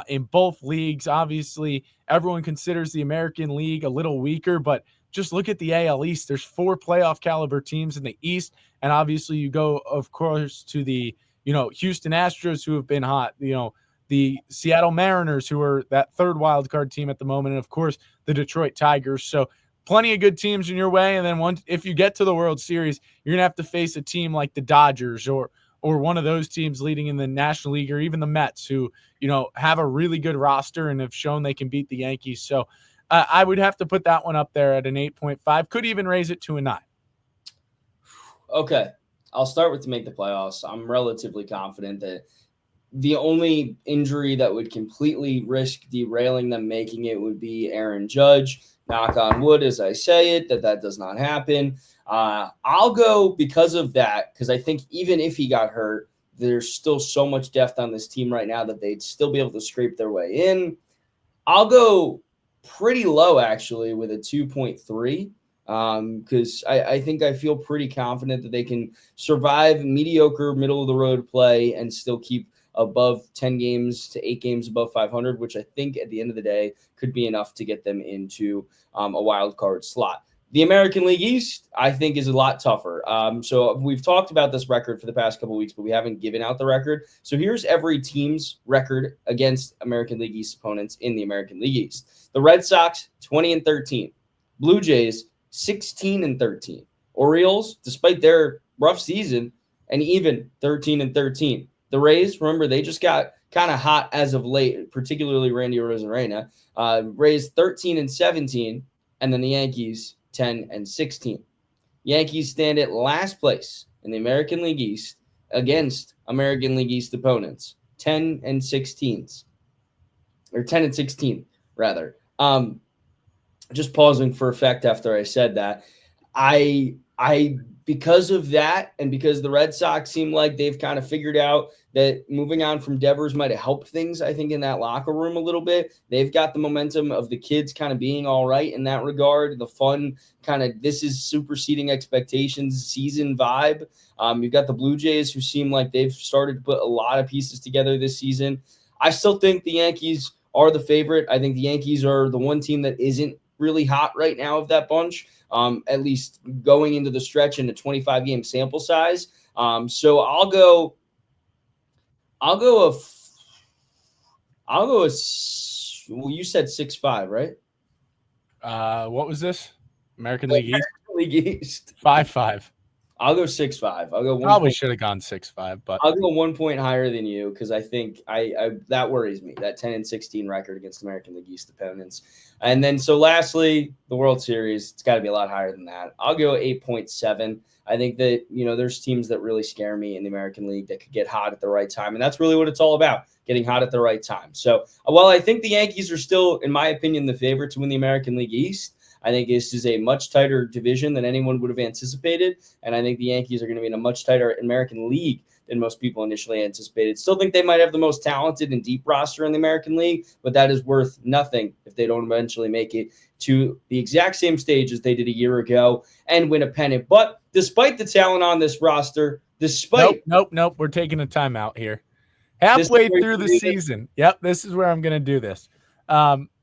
in both leagues. Obviously, everyone considers the American League a little weaker, but just look at the AL East. There's 4 playoff caliber teams in the East, and obviously you go, of course, to the Houston Astros, who have been hot. The Seattle Mariners, who are that third wild card team at the moment, and of course the Detroit Tigers. So plenty of good teams in your way. And then if you get to the World Series, you're gonna have to face a team like the Dodgers or one of those teams leading in the National League, or even the Mets, who have a really good roster and have shown they can beat the Yankees. So I would have to put that one up there at an 8.5. Could even raise it to a 9. Okay, I'll start with to make the playoffs. I'm relatively confident that the only injury that would completely risk derailing them making it would be Aaron Judge. Knock on wood as I say it, that does not happen. I'll go because of that, because I think even if he got hurt, there's still so much depth on this team right now that they'd still be able to scrape their way in. I'll go pretty low, actually, with a 2.3. Because I think I feel pretty confident that they can survive mediocre middle of the road play and still keep above 10 games to 8 games above 500, which I think at the end of the day could be enough to get them into a wild card slot. The American League East, I think, is a lot tougher. So we've talked about this record for the past couple of weeks, but we haven't given out the record. So here's every team's record against American League East opponents in the American League East. The Red Sox, 20-13. Blue Jays, 16-13. Orioles, despite their rough season, and even 13-13. The Rays, remember, they just got kind of hot as of late, particularly Randy Arozarena. Rays 13-17, and then the Yankees 10-16. Yankees stand at last place in the American League East against American League East opponents, 10-16, or 10-16 rather. Just pausing for effect after I said that. I because of that, and because the Red Sox seem like they've kind of figured out that moving on from Devers might have helped things, I think, in that locker room a little bit. They've got the momentum of the kids kind of being all right in that regard. The fun kind of, this is superseding expectations season vibe. You've got the Blue Jays, who seem like they've started to put a lot of pieces together this season. I still think the Yankees are the favorite. I think the Yankees are the one team that isn't really hot right now of that bunch, at least going into the stretch in a 25-game sample size. So I'll go well, you said 6.5, right? What was this? American League East? League East. 5.5. I'll go 6.5. I'll go probably should have gone 6.5, but I'll go 1 point higher than you, because I think I that worries me, that 10-16 record against American League East opponents. And then so lastly, the World Series, it's got to be a lot higher than that. I'll go 8.7. I think that, there's teams that really scare me in the American League that could get hot at the right time, and that's really what it's all about, getting hot at the right time. So while I think the Yankees are still, in my opinion, the favorite to win the American League East, I think this is a much tighter division than anyone would have anticipated, and I think the Yankees are going to be in a much tighter American League than most people initially anticipated. Still think they might have the most talented and deep roster in the American League, but that is worth nothing if they don't eventually make it to the exact same stage as they did a year ago and win a pennant. But despite the talent on this roster, Nope. We're taking a timeout here. Halfway through the season. Yep, this is where I'm going to do this.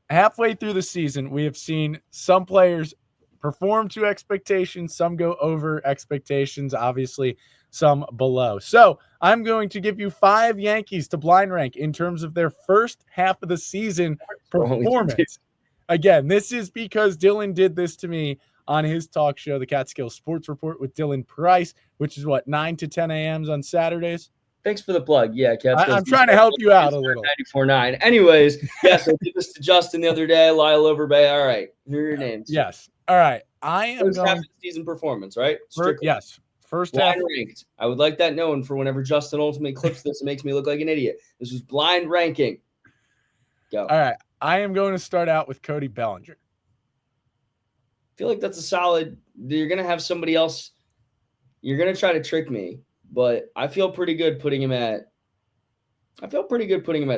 Halfway through the season, we have seen some players perform to expectations, some go over expectations, obviously some below. So I'm going to give you 5 Yankees to blind rank in terms of their first half of the season performance. Again, this is because Dylan did this to me on his talk show, the Catskill Sports Report with Dylan Price, which is 9 to 10 a.m. on Saturdays. Thanks for the plug. Yeah, I'm trying to help you out a little. 94.9. Anyways, yes, I did this to Justin the other day. Lyle Overbay. All right, here are your names. Yes. All right. I am first half of the season performance, right? Yes. First half ranked. I would like that known for whenever Justin ultimately clips this and makes me look like an idiot. This was blind ranking. Go. All right. I am going to start out with Cody Bellinger. I feel like that's a solid. You're going to have somebody else. You're going to try to trick me. But I feel pretty good putting him at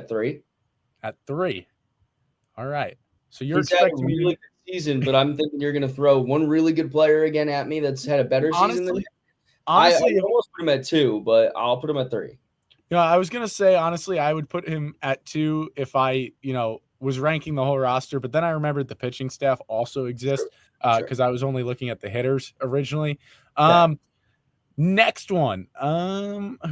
3. At 3. All right. So you're He's expecting had a really good season, but I'm thinking you're going to throw one really good player again at me that's had a better season than me. Honestly, I almost put him at 2, but I'll put him at 3. I was going to say, honestly, I would put him at 2 if I, was ranking the whole roster, but then I remembered the pitching staff also exists. because I was only looking at the hitters originally. Okay. Next one.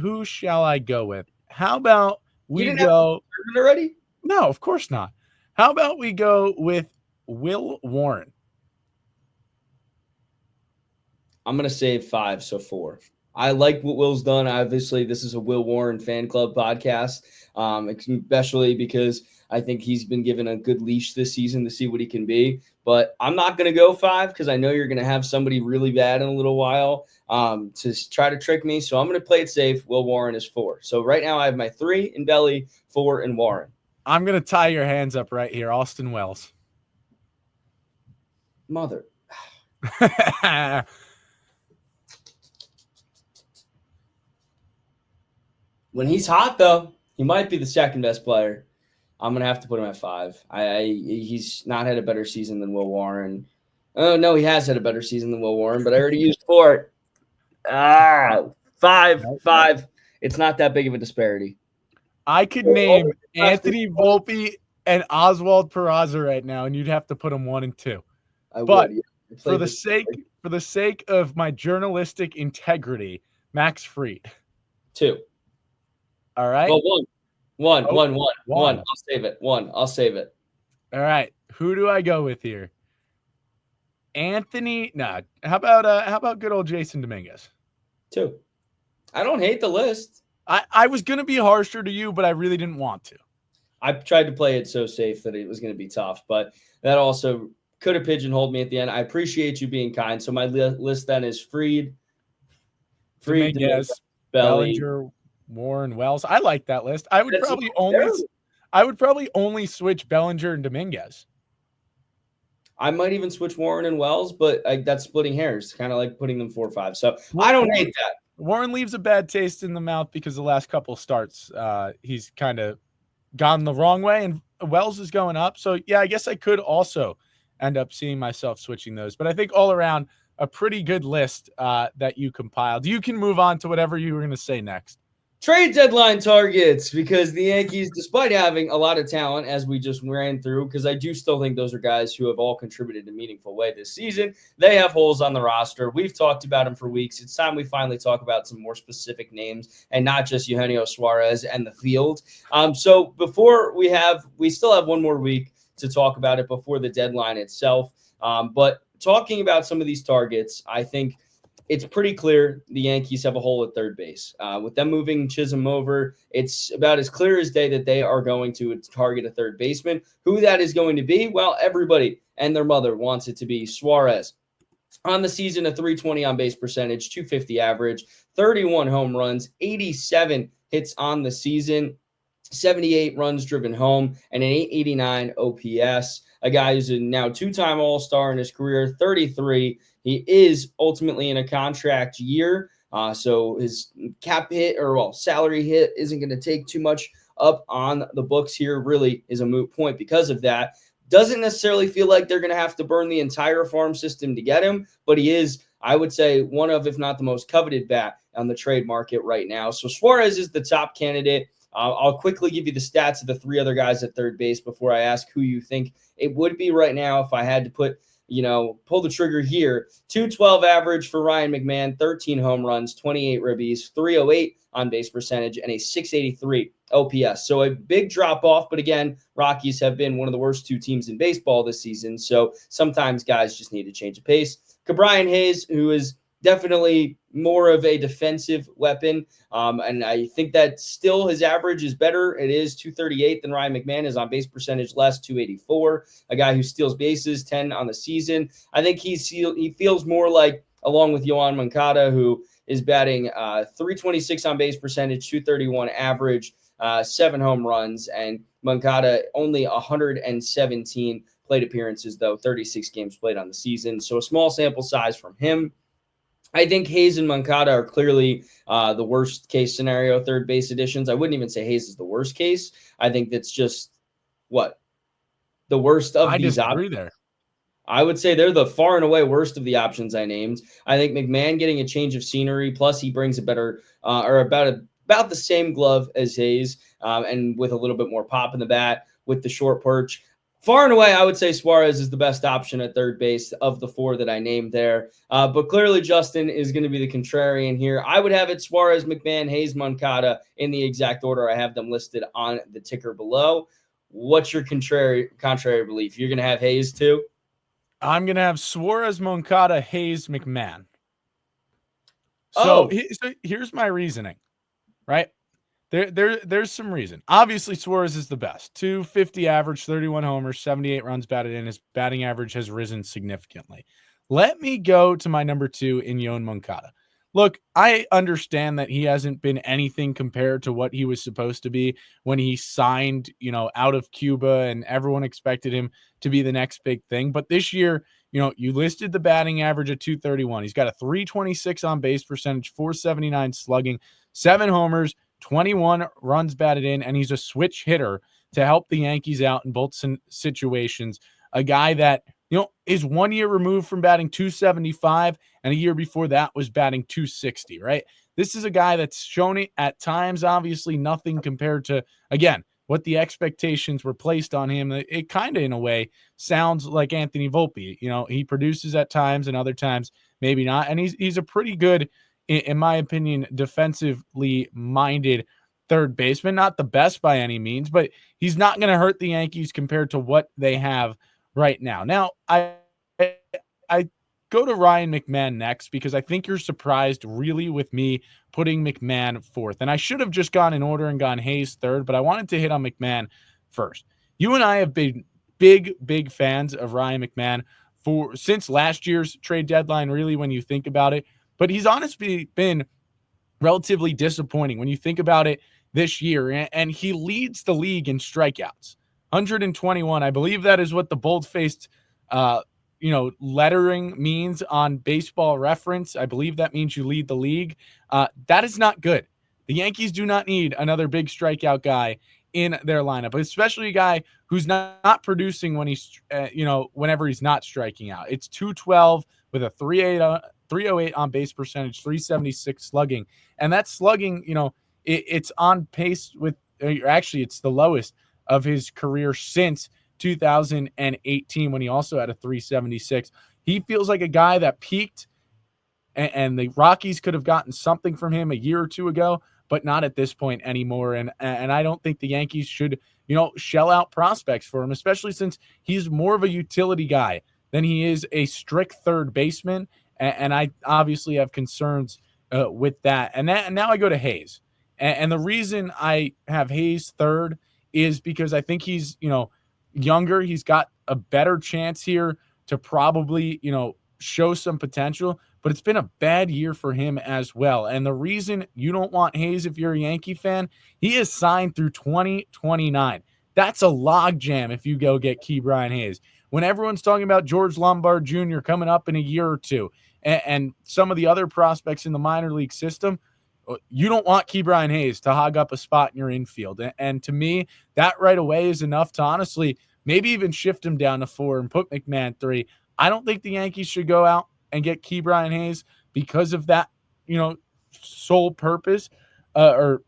Who shall I go with? How about You we didn't have to go? it already? No, of course not. How about we go with Will Warren? I'm going to save 5, so 4. I like what Will's done. Obviously, this is a Will Warren fan club podcast, especially because I think he's been given a good leash this season to see what he can be. But I'm not going to go 5 because I know you're going to have somebody really bad in a little while to try to trick me. So I'm going to play it safe. Will Warren is 4. So right now I have my 3 in Belly, 4 in Warren. I'm going to tie your hands up right here. Austin Wells. Mother. When he's hot, though, he might be the second best player. I'm gonna have to put him at 5. He's not had a better season than Will Warren. Oh no, he has had a better season than Will Warren, but I already used 4. 5. It's not that big of a disparity. I could name Anthony Volpe and Oswald Peraza right now, and you'd have to put them 1 and 2. But for the sake of my journalistic integrity, Max Fried. 2. All right. Well, 1. I'll save it. 1. I'll save it. All right. Who do I go with here? Anthony. Nah. How about good old Jason Dominguez? 2. I don't hate the list. I was gonna be harsher to you, but I really didn't want to. I tried to play it so safe that it was going to be tough, but that also could have pigeonholed me at the end. I appreciate you being kind. So my list then is Fried, Dominguez, Bellinger, Warren, Wells. I like that list. I would probably only switch Bellinger and Dominguez. I might even switch Warren and Wells, but that's splitting hairs, kind of like putting them 4 or 5. So I don't hate that. Warren leaves a bad taste in the mouth because the last couple starts, he's kind of gone the wrong way, and Wells is going up. So yeah, I guess I could also end up seeing myself switching those. But I think all around, a pretty good list that you compiled. You can move on to whatever you were going to say next. Trade deadline targets, because the Yankees, despite having a lot of talent, as we just ran through, because I do still think those are guys who have all contributed in a meaningful way this season, they have holes on the roster. We've talked about them for weeks. It's time we finally talk about some more specific names and not just Eugenio Suarez and the field. So before we still have one more week to talk about it before the deadline itself. But talking about some of these targets, I think it's pretty clear the Yankees have a hole at third base. With them moving Chisholm over, it's about as clear as day that they are going to target a third baseman. Who that is going to be? Well, everybody and their mother wants it to be Suarez. On the season, a 320 on base percentage, 250 average, 31 home runs, 87 hits on the season, 78 runs driven home, and an 889 OPS. A guy who's a now 2-time All-Star in his career, 33. He is ultimately in a contract year, so his salary hit isn't going to take too much up on the books here. Really is a moot point because of that. Doesn't necessarily feel like they're going to have to burn the entire farm system to get him, but he is, I would say, one of, if not the most coveted bat on the trade market right now. So Suarez is the top candidate. I'll quickly give you the stats of the 3 other guys at third base before I ask who you think it would be right now if I had to pull the trigger here. 212 average for Ryan McMahon, 13 home runs, 28 ribbies, 308 on base percentage, and a 683 OPS. So a big drop off, but again, Rockies have been one of the worst 2 teams in baseball this season. So sometimes guys just need to change of pace. Ke'Bryan Hayes, who is definitely more of a defensive weapon. And I think that still his average is better. It is 238 than Ryan McMahon. Is on base percentage less, 284. A guy who steals bases, 10 on the season. I think he feels more like, along with Yohan Moncada, who is batting 326 on base percentage, 231 average, 7 home runs, and Moncada only 117 plate appearances, though 36 games played on the season. So a small sample size from him. I think Hayes and Moncada are clearly the worst case scenario third base additions. I wouldn't even say Hayes is the worst case. I think that's just the worst of these options. There. I would say they're the far and away worst of the options I named. I think McMahon getting a change of scenery, plus he brings a better about the same glove as Hayes, and with a little bit more pop in the bat with the short perch. Far and away, I would say Suarez is the best option at third base of the four that I named there. But clearly, Justin is going to be the contrarian here. I would have it Suarez, McMahon, Hayes, Moncada in the exact order I have them listed on the ticker below. What's your contrary belief? You're going to have Hayes too? I'm going to have Suarez, Moncada, Hayes, McMahon. So here's my reasoning, right? There's some reason. Obviously, Suarez is the best. 250 average, 31 homers, 78 runs batted in. His batting average has risen significantly. Let me go to my number 2 in Yoan Moncada. Look, I understand that he hasn't been anything compared to what he was supposed to be when he signed, out of Cuba, and everyone expected him to be the next big thing. But this year, you listed the batting average at 231. He's got a 326 on base percentage, 479 slugging, 7 homers, 21 runs batted in, and he's a switch hitter to help the Yankees out in both situations. A guy that, is 1 year removed from batting 275, and a year before that was batting 260, right? This is a guy that's shown it at times, obviously nothing compared to, again, what the expectations were placed on him. It kind of, in a way, sounds like Anthony Volpe. He produces at times and other times maybe not, and he's a pretty good, in my opinion, defensively minded third baseman. Not the best by any means, but he's not going to hurt the Yankees compared to what they have right now. Now, I go to Ryan McMahon next because I think you're surprised really with me putting McMahon fourth. And I should have just gone in order and gone Hayes third, but I wanted to hit on McMahon first. You and I have been big fans of Ryan McMahon since last year's trade deadline, really, when you think about it. But he's honestly been relatively disappointing when you think about it this year. And he leads the league in strikeouts, 121. I believe that is what the bold-faced, lettering means on Baseball Reference. I believe that means you lead the league. That is not good. The Yankees do not need another big strikeout guy in their lineup, especially a guy who's not producing when he's, whenever he's not striking out. It's 212 with a 308 on base percentage, 376 slugging. And that slugging, it's on pace with, actually, it's the lowest of his career since 2018 when he also had a 376. He feels like a guy that peaked, and the Rockies could have gotten something from him a year or two ago, but not at this point anymore. And I don't think the Yankees should, shell out prospects for him, especially since he's more of a utility guy than he is a strict third baseman. And I obviously have concerns with that. And now I go to Hayes. And the reason I have Hayes third is because I think he's, younger. He's got a better chance here to probably, show some potential, but it's been a bad year for him as well. And the reason you don't want Hayes, if you're a Yankee fan, he is signed through 2029. That's a logjam if you go get Ke'Bryan Hayes. When everyone's talking about George Lombard Jr. coming up in a year or two, and some of the other prospects in the minor league system, you don't want Ke'Bryan Hayes to hog up a spot in your infield. And to me, that right away is enough to honestly maybe even shift him down to 4 and put McMahon 3. I don't think the Yankees should go out and get Ke'Bryan Hayes because of that, sole purpose or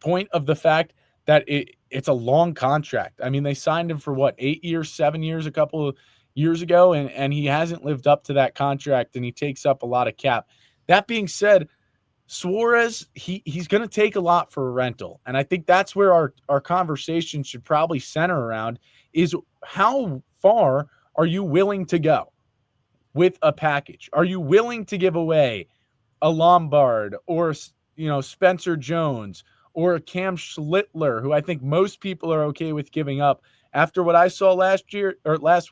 point of the fact that it's a long contract. I mean, they signed him for 8 years, 7 years, a couple of years ago, and he hasn't lived up to that contract, and he takes up a lot of cap. That being said, Suarez, he's going to take a lot for a rental. And I think that's where our conversation should probably center around is how far are you willing to go with a package? Are you willing to give away a Lombard or, Spencer Jones or a Cam Schlittler, who I think most people are okay with giving up after what I saw last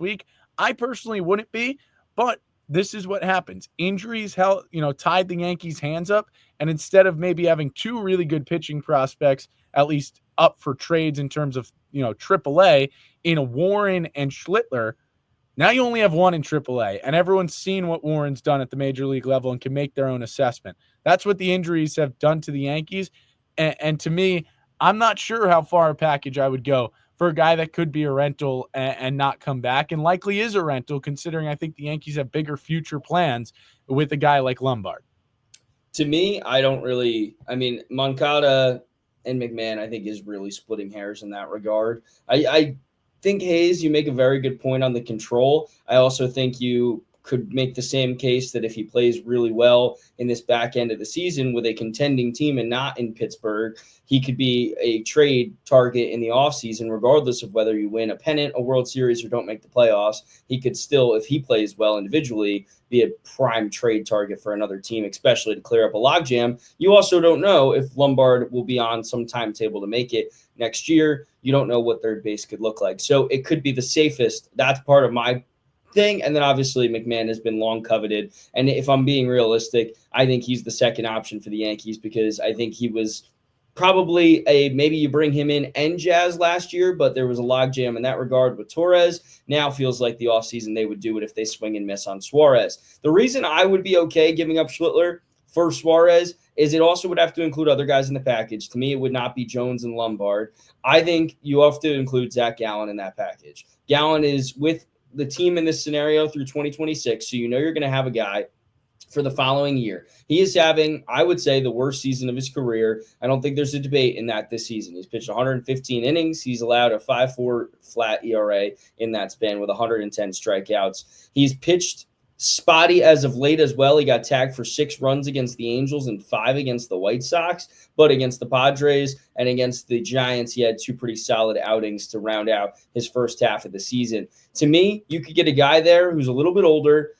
week? I personally wouldn't be, but this is what happens. Injuries tied the Yankees' hands up, and instead of maybe having 2 really good pitching prospects, at least up for trades in terms of, AAA, in Warren and Schlittler, now you only have 1 in AAA, and everyone's seen what Warren's done at the major league level and can make their own assessment. That's what the injuries have done to the Yankees, and to me, I'm not sure how far a package I would go for a guy that could be a rental and not come back, and likely is a rental, considering I think the Yankees have bigger future plans with a guy like Lombard. To me, Moncada and McMahon, I think, is really splitting hairs in that regard. I think, Hayes, you make a very good point on the control. I also think you could make the same case that if he plays really well in this back end of the season with a contending team and not in Pittsburgh, he could be a trade target in the offseason, regardless of whether you win a pennant, a World Series, or don't make the playoffs. He could still, if he plays well individually, be a prime trade target for another team, especially to clear up a logjam. You also don't know if Lombard will be on some timetable to make it next year. You don't know what third base could look like. So it could be the safest. That's part of my thing. And then obviously McMahon has been long coveted. And if I'm being realistic, I think he's the second option for the Yankees because I think he was probably maybe you bring him in and Jazz last year, but there was a logjam in that regard with Torres. Now feels like the offseason they would do it if they swing and miss on Suarez. The reason I would be okay giving up Schlittler for Suarez is it also would have to include other guys in the package. To me, it would not be Jones and Lombard. I think you have to include Zach Gallen in that package. Gallen is with the team in this scenario through 2026, so you know you're going to have a guy for the following year. He is having, I would say, the worst season of his career. I don't think there's a debate in that this season. He's pitched 115 innings. He's allowed a 5.4 flat ERA in that span with 110 strikeouts. He's pitched spotty as of late as well. He got tagged for 6 runs against the Angels and 5 against the White Sox, but against the Padres and against the Giants, he had 2 pretty solid outings to round out his first half of the season. To me, you could get a guy there who's a little bit older,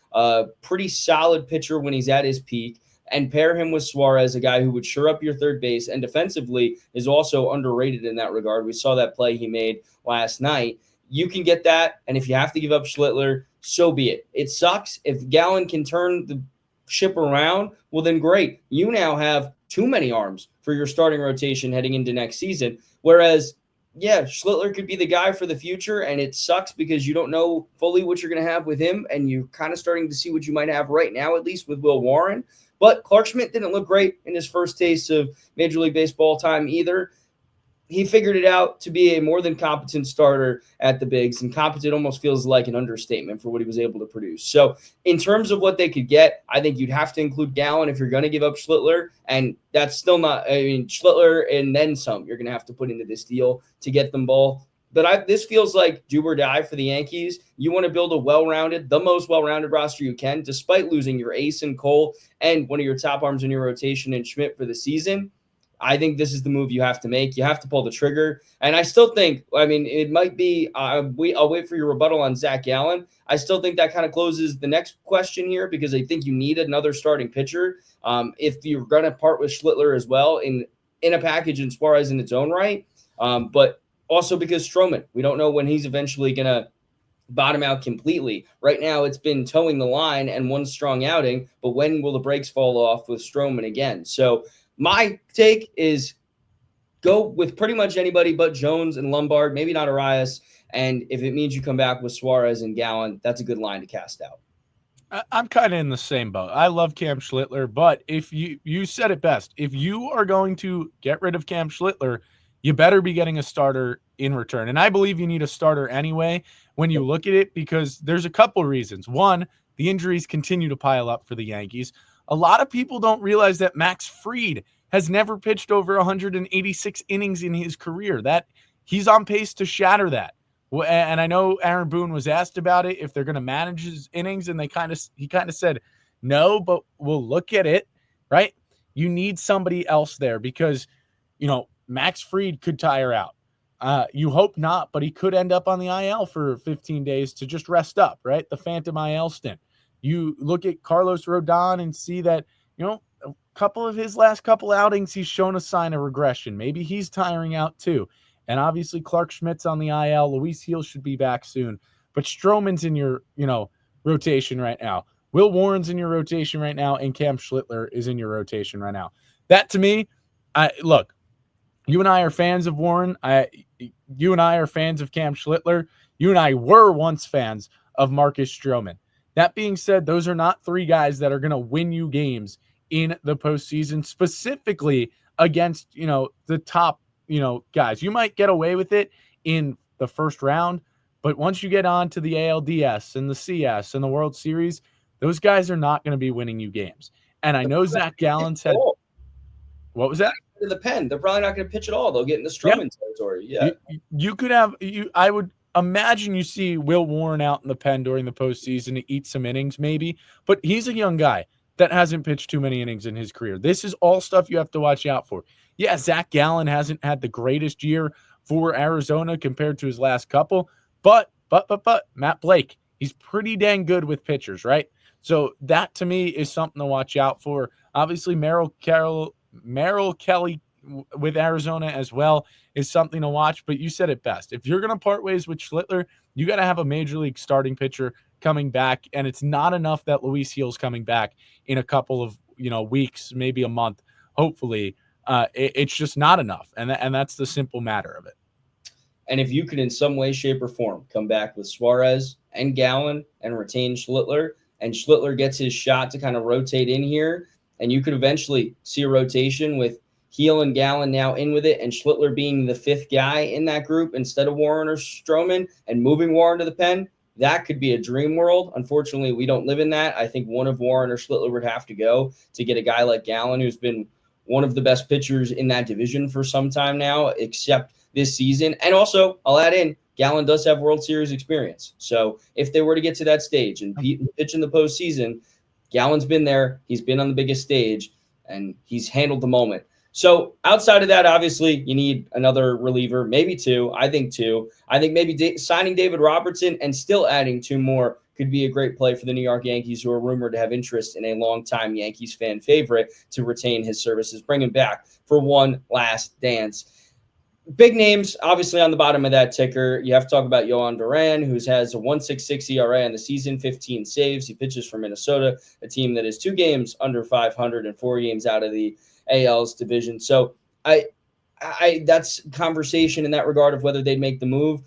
pretty solid pitcher when he's at his peak, and pair him with Suarez, a guy who would shore up your third base and defensively is also underrated in that regard. We saw that play he made last night. You can get that, and if you have to give up Schlittler, so be it. It sucks. If Gallen can turn the ship around, well, then great. You now have too many arms for your starting rotation heading into next season, whereas yeah, Schlittler could be the guy for the future, and it sucks because you don't know fully what you're going to have with him, and you're kind of starting to see what you might have right now, at least with Will Warren. But Clark Schmidt didn't look great in his first taste of Major League Baseball time either. He figured it out to be a more than competent starter at the bigs, and competent almost feels like an understatement for what he was able to produce. So in terms of what they could get, I think you'd have to include Gallen if you're going to give up Schlittler, and that's still not, I mean, Schlittler and then some you're going to have to put into this deal to get them both. But this feels like do or die for the Yankees. You want to build a well-rounded, the most well-rounded roster you can, despite losing your ace in Cole and one of your top arms in your rotation in Schmidt for the season. I think this is the move you have to make. You have to pull the trigger. And I still think, I mean, it might be, I'll wait for your rebuttal on Zach Gallen. I still think that kind of closes the next question here because I think you need another starting pitcher. If you're going to part with Schlittler as well in a package and Suarez in its own right. But also because Stroman, we don't know when he's eventually going to bottom out completely. Right now, it's been towing the line and one strong outing, but when will the brakes fall off with Stroman again? So my take is go with pretty much anybody but Jones and Lombard, maybe not Arias. And if it means you come back with Suarez and Gallen, that's a good line to cast out. I'm kind of in the same boat. I love Cam Schlittler, but if you said it best, if you are going to get rid of Cam Schlittler, you better be getting a starter in return. And I believe you need a starter anyway when you look at it because there's a couple reasons. One, the injuries continue to pile up for the Yankees. A lot of people don't realize that Max Fried has never pitched over 186 innings in his career. That he's on pace to shatter that. And I know Aaron Boone was asked about it if they're going to manage his innings, and he kind of said no, but we'll look at it. Right? You need somebody else there because Max Fried could tire out. You hope not, but he could end up on the IL for 15 days to just rest up. Right? The phantom IL stint. You look at Carlos Rodon and see that, a couple of his last couple outings, he's shown a sign of regression. Maybe he's tiring out too. And obviously Clark Schmidt's on the IL. Luis Heel should be back soon. But Stroman's in your, rotation right now. Will Warren's in your rotation right now, and Cam Schlittler is in your rotation right now. That to me, look, you and I are fans of Warren. You and I are fans of Cam Schlittler. You and I were once fans of Marcus Stroman. That being said, those are not 3 guys that are going to win you games in the postseason, specifically against, the top, guys. You might get away with it in the first round, but once you get on to the ALDS and the CS and the World Series, those guys are not going to be winning you games. And I know Zach Gallen said, what was that? In the pen, they're probably not going to pitch at all. They'll get in the Stroman territory. Yeah, you could have I would imagine you see Will Warren out in the pen during the postseason to eat some innings, maybe, but he's a young guy that hasn't pitched too many innings in his career. This is all stuff you have to watch out for. Yeah, Zach Gallen hasn't had the greatest year for Arizona compared to his last couple, but Matt Blake, he's pretty dang good with pitchers, right? So that to me is something to watch out for. Obviously, Merrill Kelly with Arizona as well is something to watch. But you said it best. If you're going to part ways with Schlittler, you got to have a major league starting pitcher coming back, and it's not enough that Luis Gil's coming back in a couple of weeks, maybe a month. Hopefully, it's just not enough, and that's the simple matter of it. And if you could, in some way, shape, or form, come back with Suarez and Gallen and retain Schlittler, and Schlittler gets his shot to kind of rotate in here, and you could eventually see a rotation with Heel and Gallen now in with it, and Schlittler being the fifth guy in that group instead of Warren or Stroman, and moving Warren to the pen, that could be a dream world. Unfortunately, we don't live in that. I think one of Warren or Schlittler would have to go to get a guy like Gallen, who's been one of the best pitchers in that division for some time now, except this season. And also, I'll add in, Gallen does have World Series experience. So if they were to get to that stage and pitch in the postseason, Gallen's been there. He's been on the biggest stage, and he's handled the moment. So outside of that, obviously, you need another reliever, maybe two. I think two. I think maybe signing David Robertson and still adding two more could be a great play for the New York Yankees, who are rumored to have interest in a longtime Yankees fan favorite to retain his services, bring him back for one last dance. Big names, obviously, on the bottom of that ticker. You have to talk about Yohan Duran, who has a 1.66 ERA on the season, 15 saves. He pitches for Minnesota, a team that is 2 games under 500 and 4 games out of the AL's division. So that's conversation in that regard of whether they'd make the move.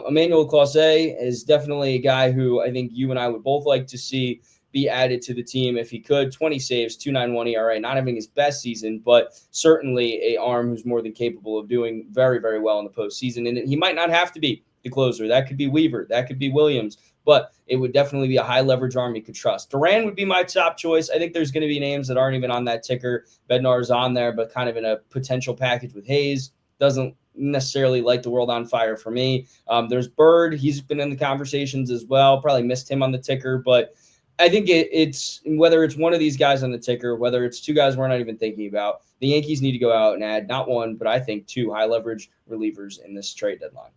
Emmanuel Clase is definitely a guy who I think you and I would both like to see be added to the team if he could. 20 saves, 2.91 ERA, not having his best season, but certainly a arm who's more than capable of doing very, very well in the postseason. And he might not have to be the closer. That could be Weaver. That could be Williams. But it would definitely be a high leverage arm you could trust. Duran would be my top choice. I think there's going to be names that aren't even on that ticker. Bednar's on there, but kind of in a potential package with Hayes. Doesn't necessarily light the world on fire for me. There's Bird. He's been in the conversations as well. Probably missed him on the ticker, but I think it's whether it's one of these guys on the ticker, whether it's two guys we're not even thinking about, the Yankees need to go out and add not one, but I think 2 high leverage relievers in this trade deadline.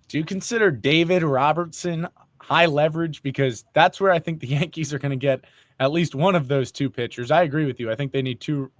Do you consider David Robertson high leverage? Because that's where I think the Yankees are going to get at least one of those 2 pitchers. I agree with you. I think they need 2,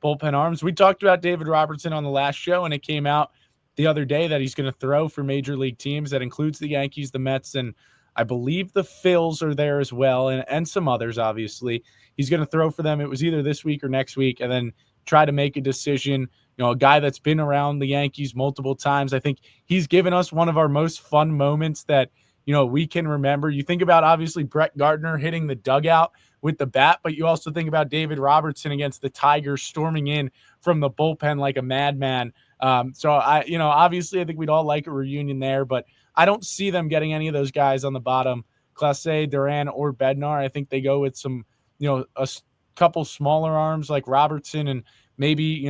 bullpen arms. We talked about David Robertson on the last show, and it came out the other day that he's going to throw for major league teams. That includes the Yankees, the Mets, and I believe the Phils are there as well, and some others, obviously. He's going to throw for them. It was either this week or next week, and then try to make a decision. A guy that's been around the Yankees multiple times. I think he's given us one of our most fun moments that, we can remember. You think about, obviously, Brett Gardner hitting the dugout with the bat, but you also think about David Robertson against the Tigers storming in from the bullpen like a madman. So obviously I think we'd all like a reunion there, but I don't see them getting any of those guys on the bottom, Clase, Duran, or Bednar. I think they go with some, a couple smaller arms like Robertson and maybe,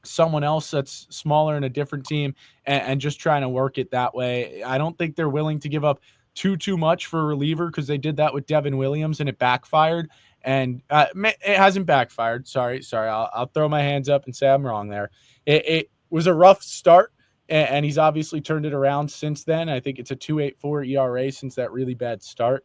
someone else that's smaller in a different team and just trying to work it that way. I don't think they're willing to give up too much for a reliever because they did that with Devin Williams and it backfired. And it hasn't backfired. Sorry. I'll throw my hands up and say I'm wrong there. It was a rough start, and he's obviously turned it around since then. I think it's a 2.84 ERA since that really bad start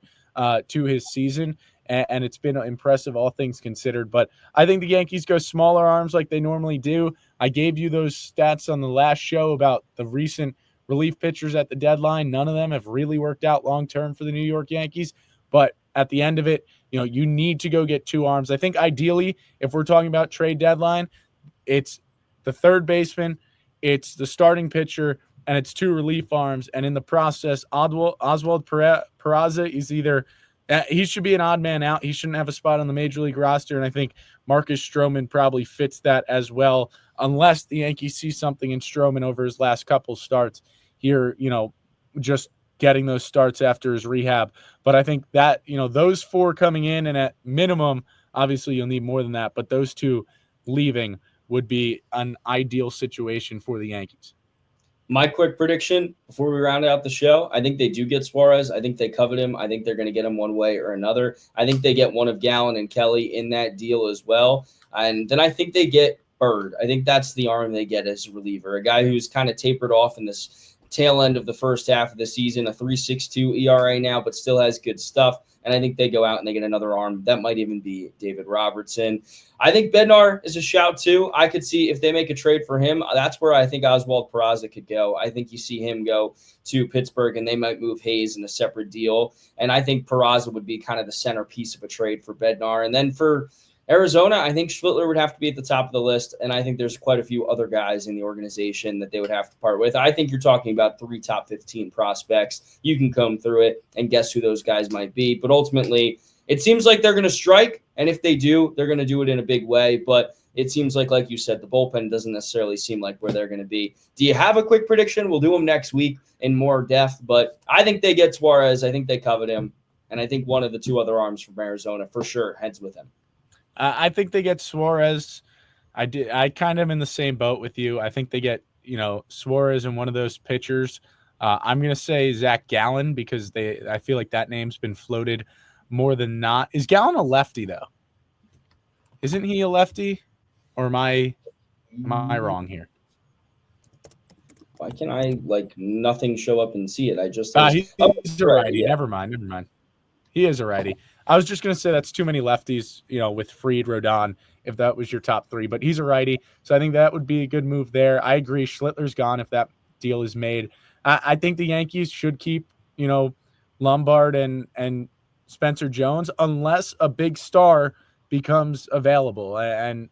to his season, and it's been impressive, all things considered. But I think the Yankees go smaller arms like they normally do. I gave you those stats on the last show about the recent relief pitchers at the deadline. None of them have really worked out long-term for the New York Yankees, but at the end of it, you need to go get 2 arms. I think ideally, if we're talking about trade deadline, it's the third baseman, it's the starting pitcher, and it's 2 relief arms. And in the process, Oswald Peraza is either he should be an odd man out. He shouldn't have a spot on the major league roster. And I think Marcus Stroman probably fits that as well, unless the Yankees see something in Stroman over his last couple starts here, just getting those starts after his rehab. But I think that, those 4 coming in, and at minimum, obviously you'll need more than that, but those 2 leaving would be an ideal situation for the Yankees. My quick prediction before we round out the show, I think they do get Suarez. I think they covet him. I think they're going to get him one way or another. I think they get one of Gallen and Kelly in that deal as well. And then I think they get Bird. I think that's the arm they get as a reliever, a guy who's kind of tapered off in this tail end of the first half of the season, a 3.62 ERA now, but still has good stuff. And I think they go out and they get another arm. That might even be David Robertson. I think Bednar is a shout too. I could see if they make a trade for him, that's where I think Oswald Peraza could go. I think you see him go to Pittsburgh and they might move Hayes in a separate deal. And I think Peraza would be kind of the centerpiece of a trade for Bednar. And then for Arizona, I think Schlittler would have to be at the top of the list, and I think there's quite a few other guys in the organization that they would have to part with. I think you're talking about 3 top 15 prospects. You can comb through it and guess who those guys might be, but ultimately, it seems like they're going to strike, and if they do, they're going to do it in a big way, but it seems like you said, the bullpen doesn't necessarily seem like where they're going to be. Do you have a quick prediction? We'll do them next week in more depth, but I think they get Suarez. I think they covet him, and I think one of the 2 other arms from Arizona for sure heads with him. I think they get Suarez. I kind of am in the same boat with you. I think they get, Suarez and one of those pitchers. I'm going to say Zach Gallen because I feel like that name's been floated more than not. Is Gallen a lefty though? Isn't he a lefty? Or am I wrong here? Why can I nothing show up and see it? I just he's a righty. Yeah. Never mind. He is a righty. I was just going to say that's too many lefties, with Fried, Rodon, if that was your top 3. But he's a righty, so I think that would be a good move there. I agree. Schlittler's gone if that deal is made. I think the Yankees should keep, Lombard and Spencer Jones unless a big star becomes available. And,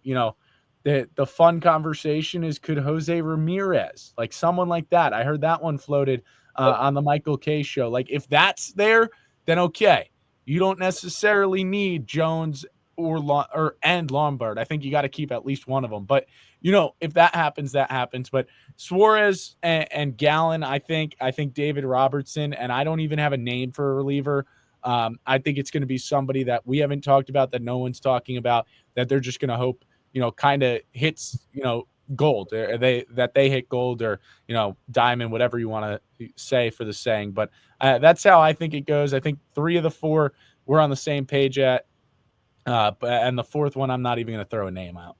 the fun conversation is, could Jose Ramirez, like someone like that? I heard that one floated on the Michael Kay show. Like if that's there, then okay. You don't necessarily need Jones and Lombard. I think you got to keep at least one of them. But, if that happens, that happens. But Suarez and Gallen, I think David Robertson, and I don't even have a name for a reliever. I think it's going to be somebody that we haven't talked about, that no one's talking about, that they're just going to hope, kind of hits, gold. They hit gold or, diamond, whatever you want to say for the saying. But that's how I think it goes. I think 3 of the 4 we're on the same page at. And the 4th one, I'm not even going to throw a name out.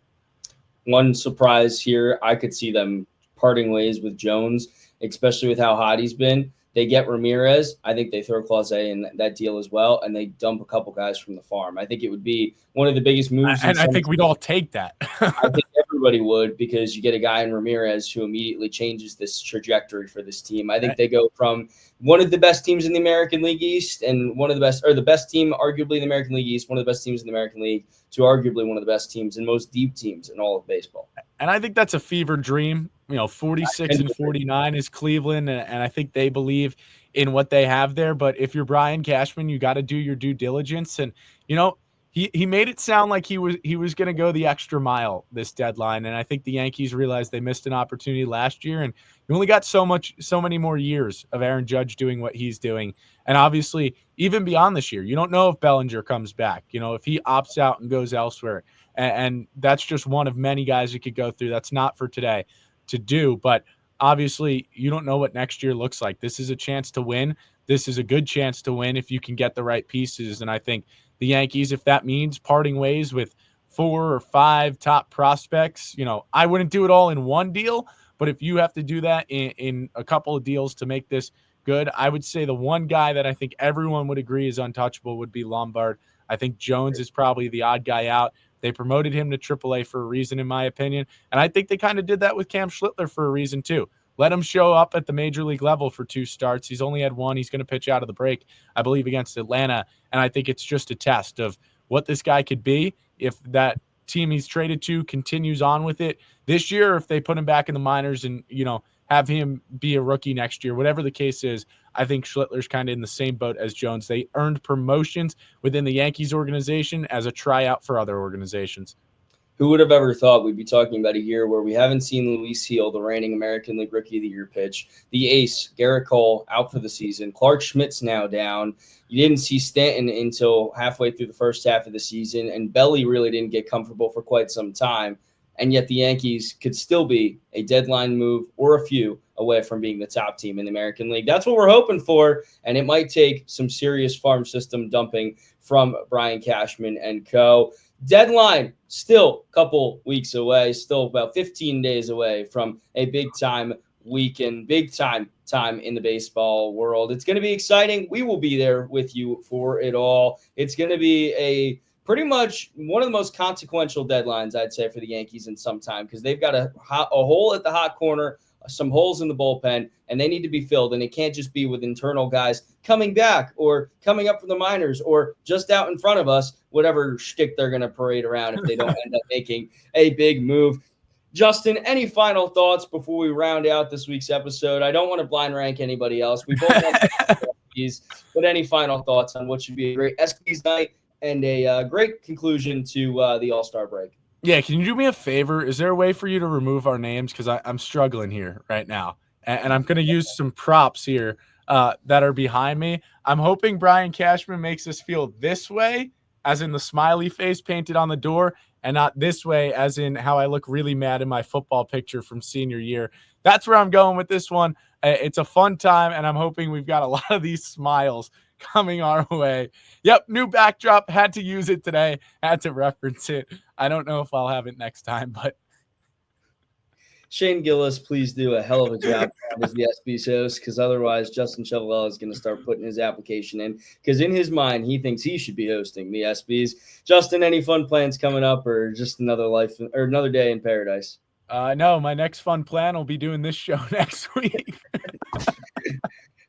One surprise here, I could see them parting ways with Jones, especially with how hot he's been. They get Ramirez. I think they throw Clause in that deal as well, and they dump a couple guys from the farm. I think it would be one of the biggest moves. And I think we'd all take that. I think everybody would, because you get a guy in Ramirez who immediately changes this trajectory for this team. I think they go from one of the best teams in the American League East and the best team arguably in the American League East, one of the best teams in the American League, to arguably one of the best teams and most deep teams in all of baseball. And I think that's a fever dream. 46 and 49 is Cleveland, and I think they believe in what they have there. But if you're Brian Cashman, you got to do your due diligence. And, he made it sound like he was going to go the extra mile this deadline. And I think the Yankees realized they missed an opportunity last year, and you only got so many more years of Aaron Judge doing what he's doing. And obviously, even beyond this year, you don't know if Bellinger comes back, if he opts out and goes elsewhere. And that's just one of many guys you could go through. That's not for today to do, but obviously you don't know what next year looks like. This is a chance to win. This is a good chance to win if you can get the right pieces. And I think the Yankees, if that means parting ways with 4 or 5 top prospects, I wouldn't do it all in one deal, but if you have to do that in a couple of deals to make this good, I would say the one guy that I think everyone would agree is untouchable would be Lombard. I think Jones is probably the odd guy out. They promoted him to AAA for a reason, in my opinion. And I think they kind of did that with Cam Schlittler for a reason, too. Let him show up at the major league level for 2 starts. He's only had 1. He's going to pitch out of the break, I believe, against Atlanta. And I think it's just a test of what this guy could be if that team he's traded to continues on with it this year, if they put him back in the minors and, have him be a rookie next year. Whatever the case is, I think Schlittler's kind of in the same boat as Jones. They earned promotions within the Yankees organization as a tryout for other organizations. Who would have ever thought we'd be talking about a year where we haven't seen Luis Gil, the reigning American League Rookie of the Year, pitch? The ace, Garrett Cole, out for the season. Clark Schmidt's now down. You didn't see Stanton until halfway through the first half of the season, and Belly really didn't get comfortable for quite some time. And yet the Yankees could still be a deadline move or a few away from being the top team in the American League. That's what we're hoping for, and it might take some serious farm system dumping from Brian Cashman and co. Deadline still a couple weeks away, still about 15 days away from a big-time weekend, big-time in the baseball world. It's going to be exciting. We will be there with you for it all. It's going to be a pretty much one of the most consequential deadlines, I'd say, for the Yankees in some time, because they've got a hole at the hot corner, some holes in the bullpen, and they need to be filled. And it can't just be with internal guys coming back or coming up from the minors or just out in front of us, whatever shtick they're going to parade around if they don't end up making a big move. Justin, any final thoughts before we round out this week's episode? I don't want to blind rank anybody else. We both want SPs, but any final thoughts on what should be a great SPs night and a great conclusion to the All-Star break? Yeah, can you do me a favor? Is there a way for you to remove our names? Because I'm struggling here right now. And I'm going to use some props here that are behind me. I'm hoping Brian Cashman makes us feel this way, as in the smiley face painted on the door, and not this way, as in how I look really mad in my football picture from senior year. That's where I'm going with this one. It's a fun time, and I'm hoping we've got a lot of these smiles coming our way. Yep, new backdrop. Had to use it today. Had to reference it. I don't know if I'll have it next time, but Shane Gillis, please do a hell of a job as the SB's host, because otherwise Justin Chevrolet is going to start putting his application in, because in his mind, he thinks he should be hosting the SBs. Justin, any fun plans coming up, or just another life or another day in paradise? No, my next fun plan will be doing this show next week.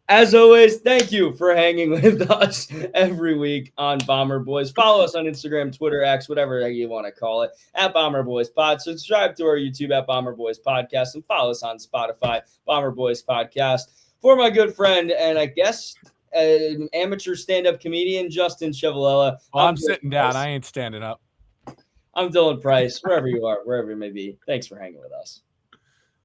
As always, thank you for hanging with us every week on Bomber Boys. Follow us on Instagram, Twitter, X, whatever you want to call it, at Bomber Boys Pod. Subscribe to our YouTube at Bomber Boys Podcast, and follow us on Spotify, Bomber Boys Podcast. For my good friend and I guess amateur stand-up comedian, Justin Chevrolet. Well, I'm sitting down. I ain't standing up. I'm Dylan Price, wherever you are, wherever it may be. Thanks for hanging with us.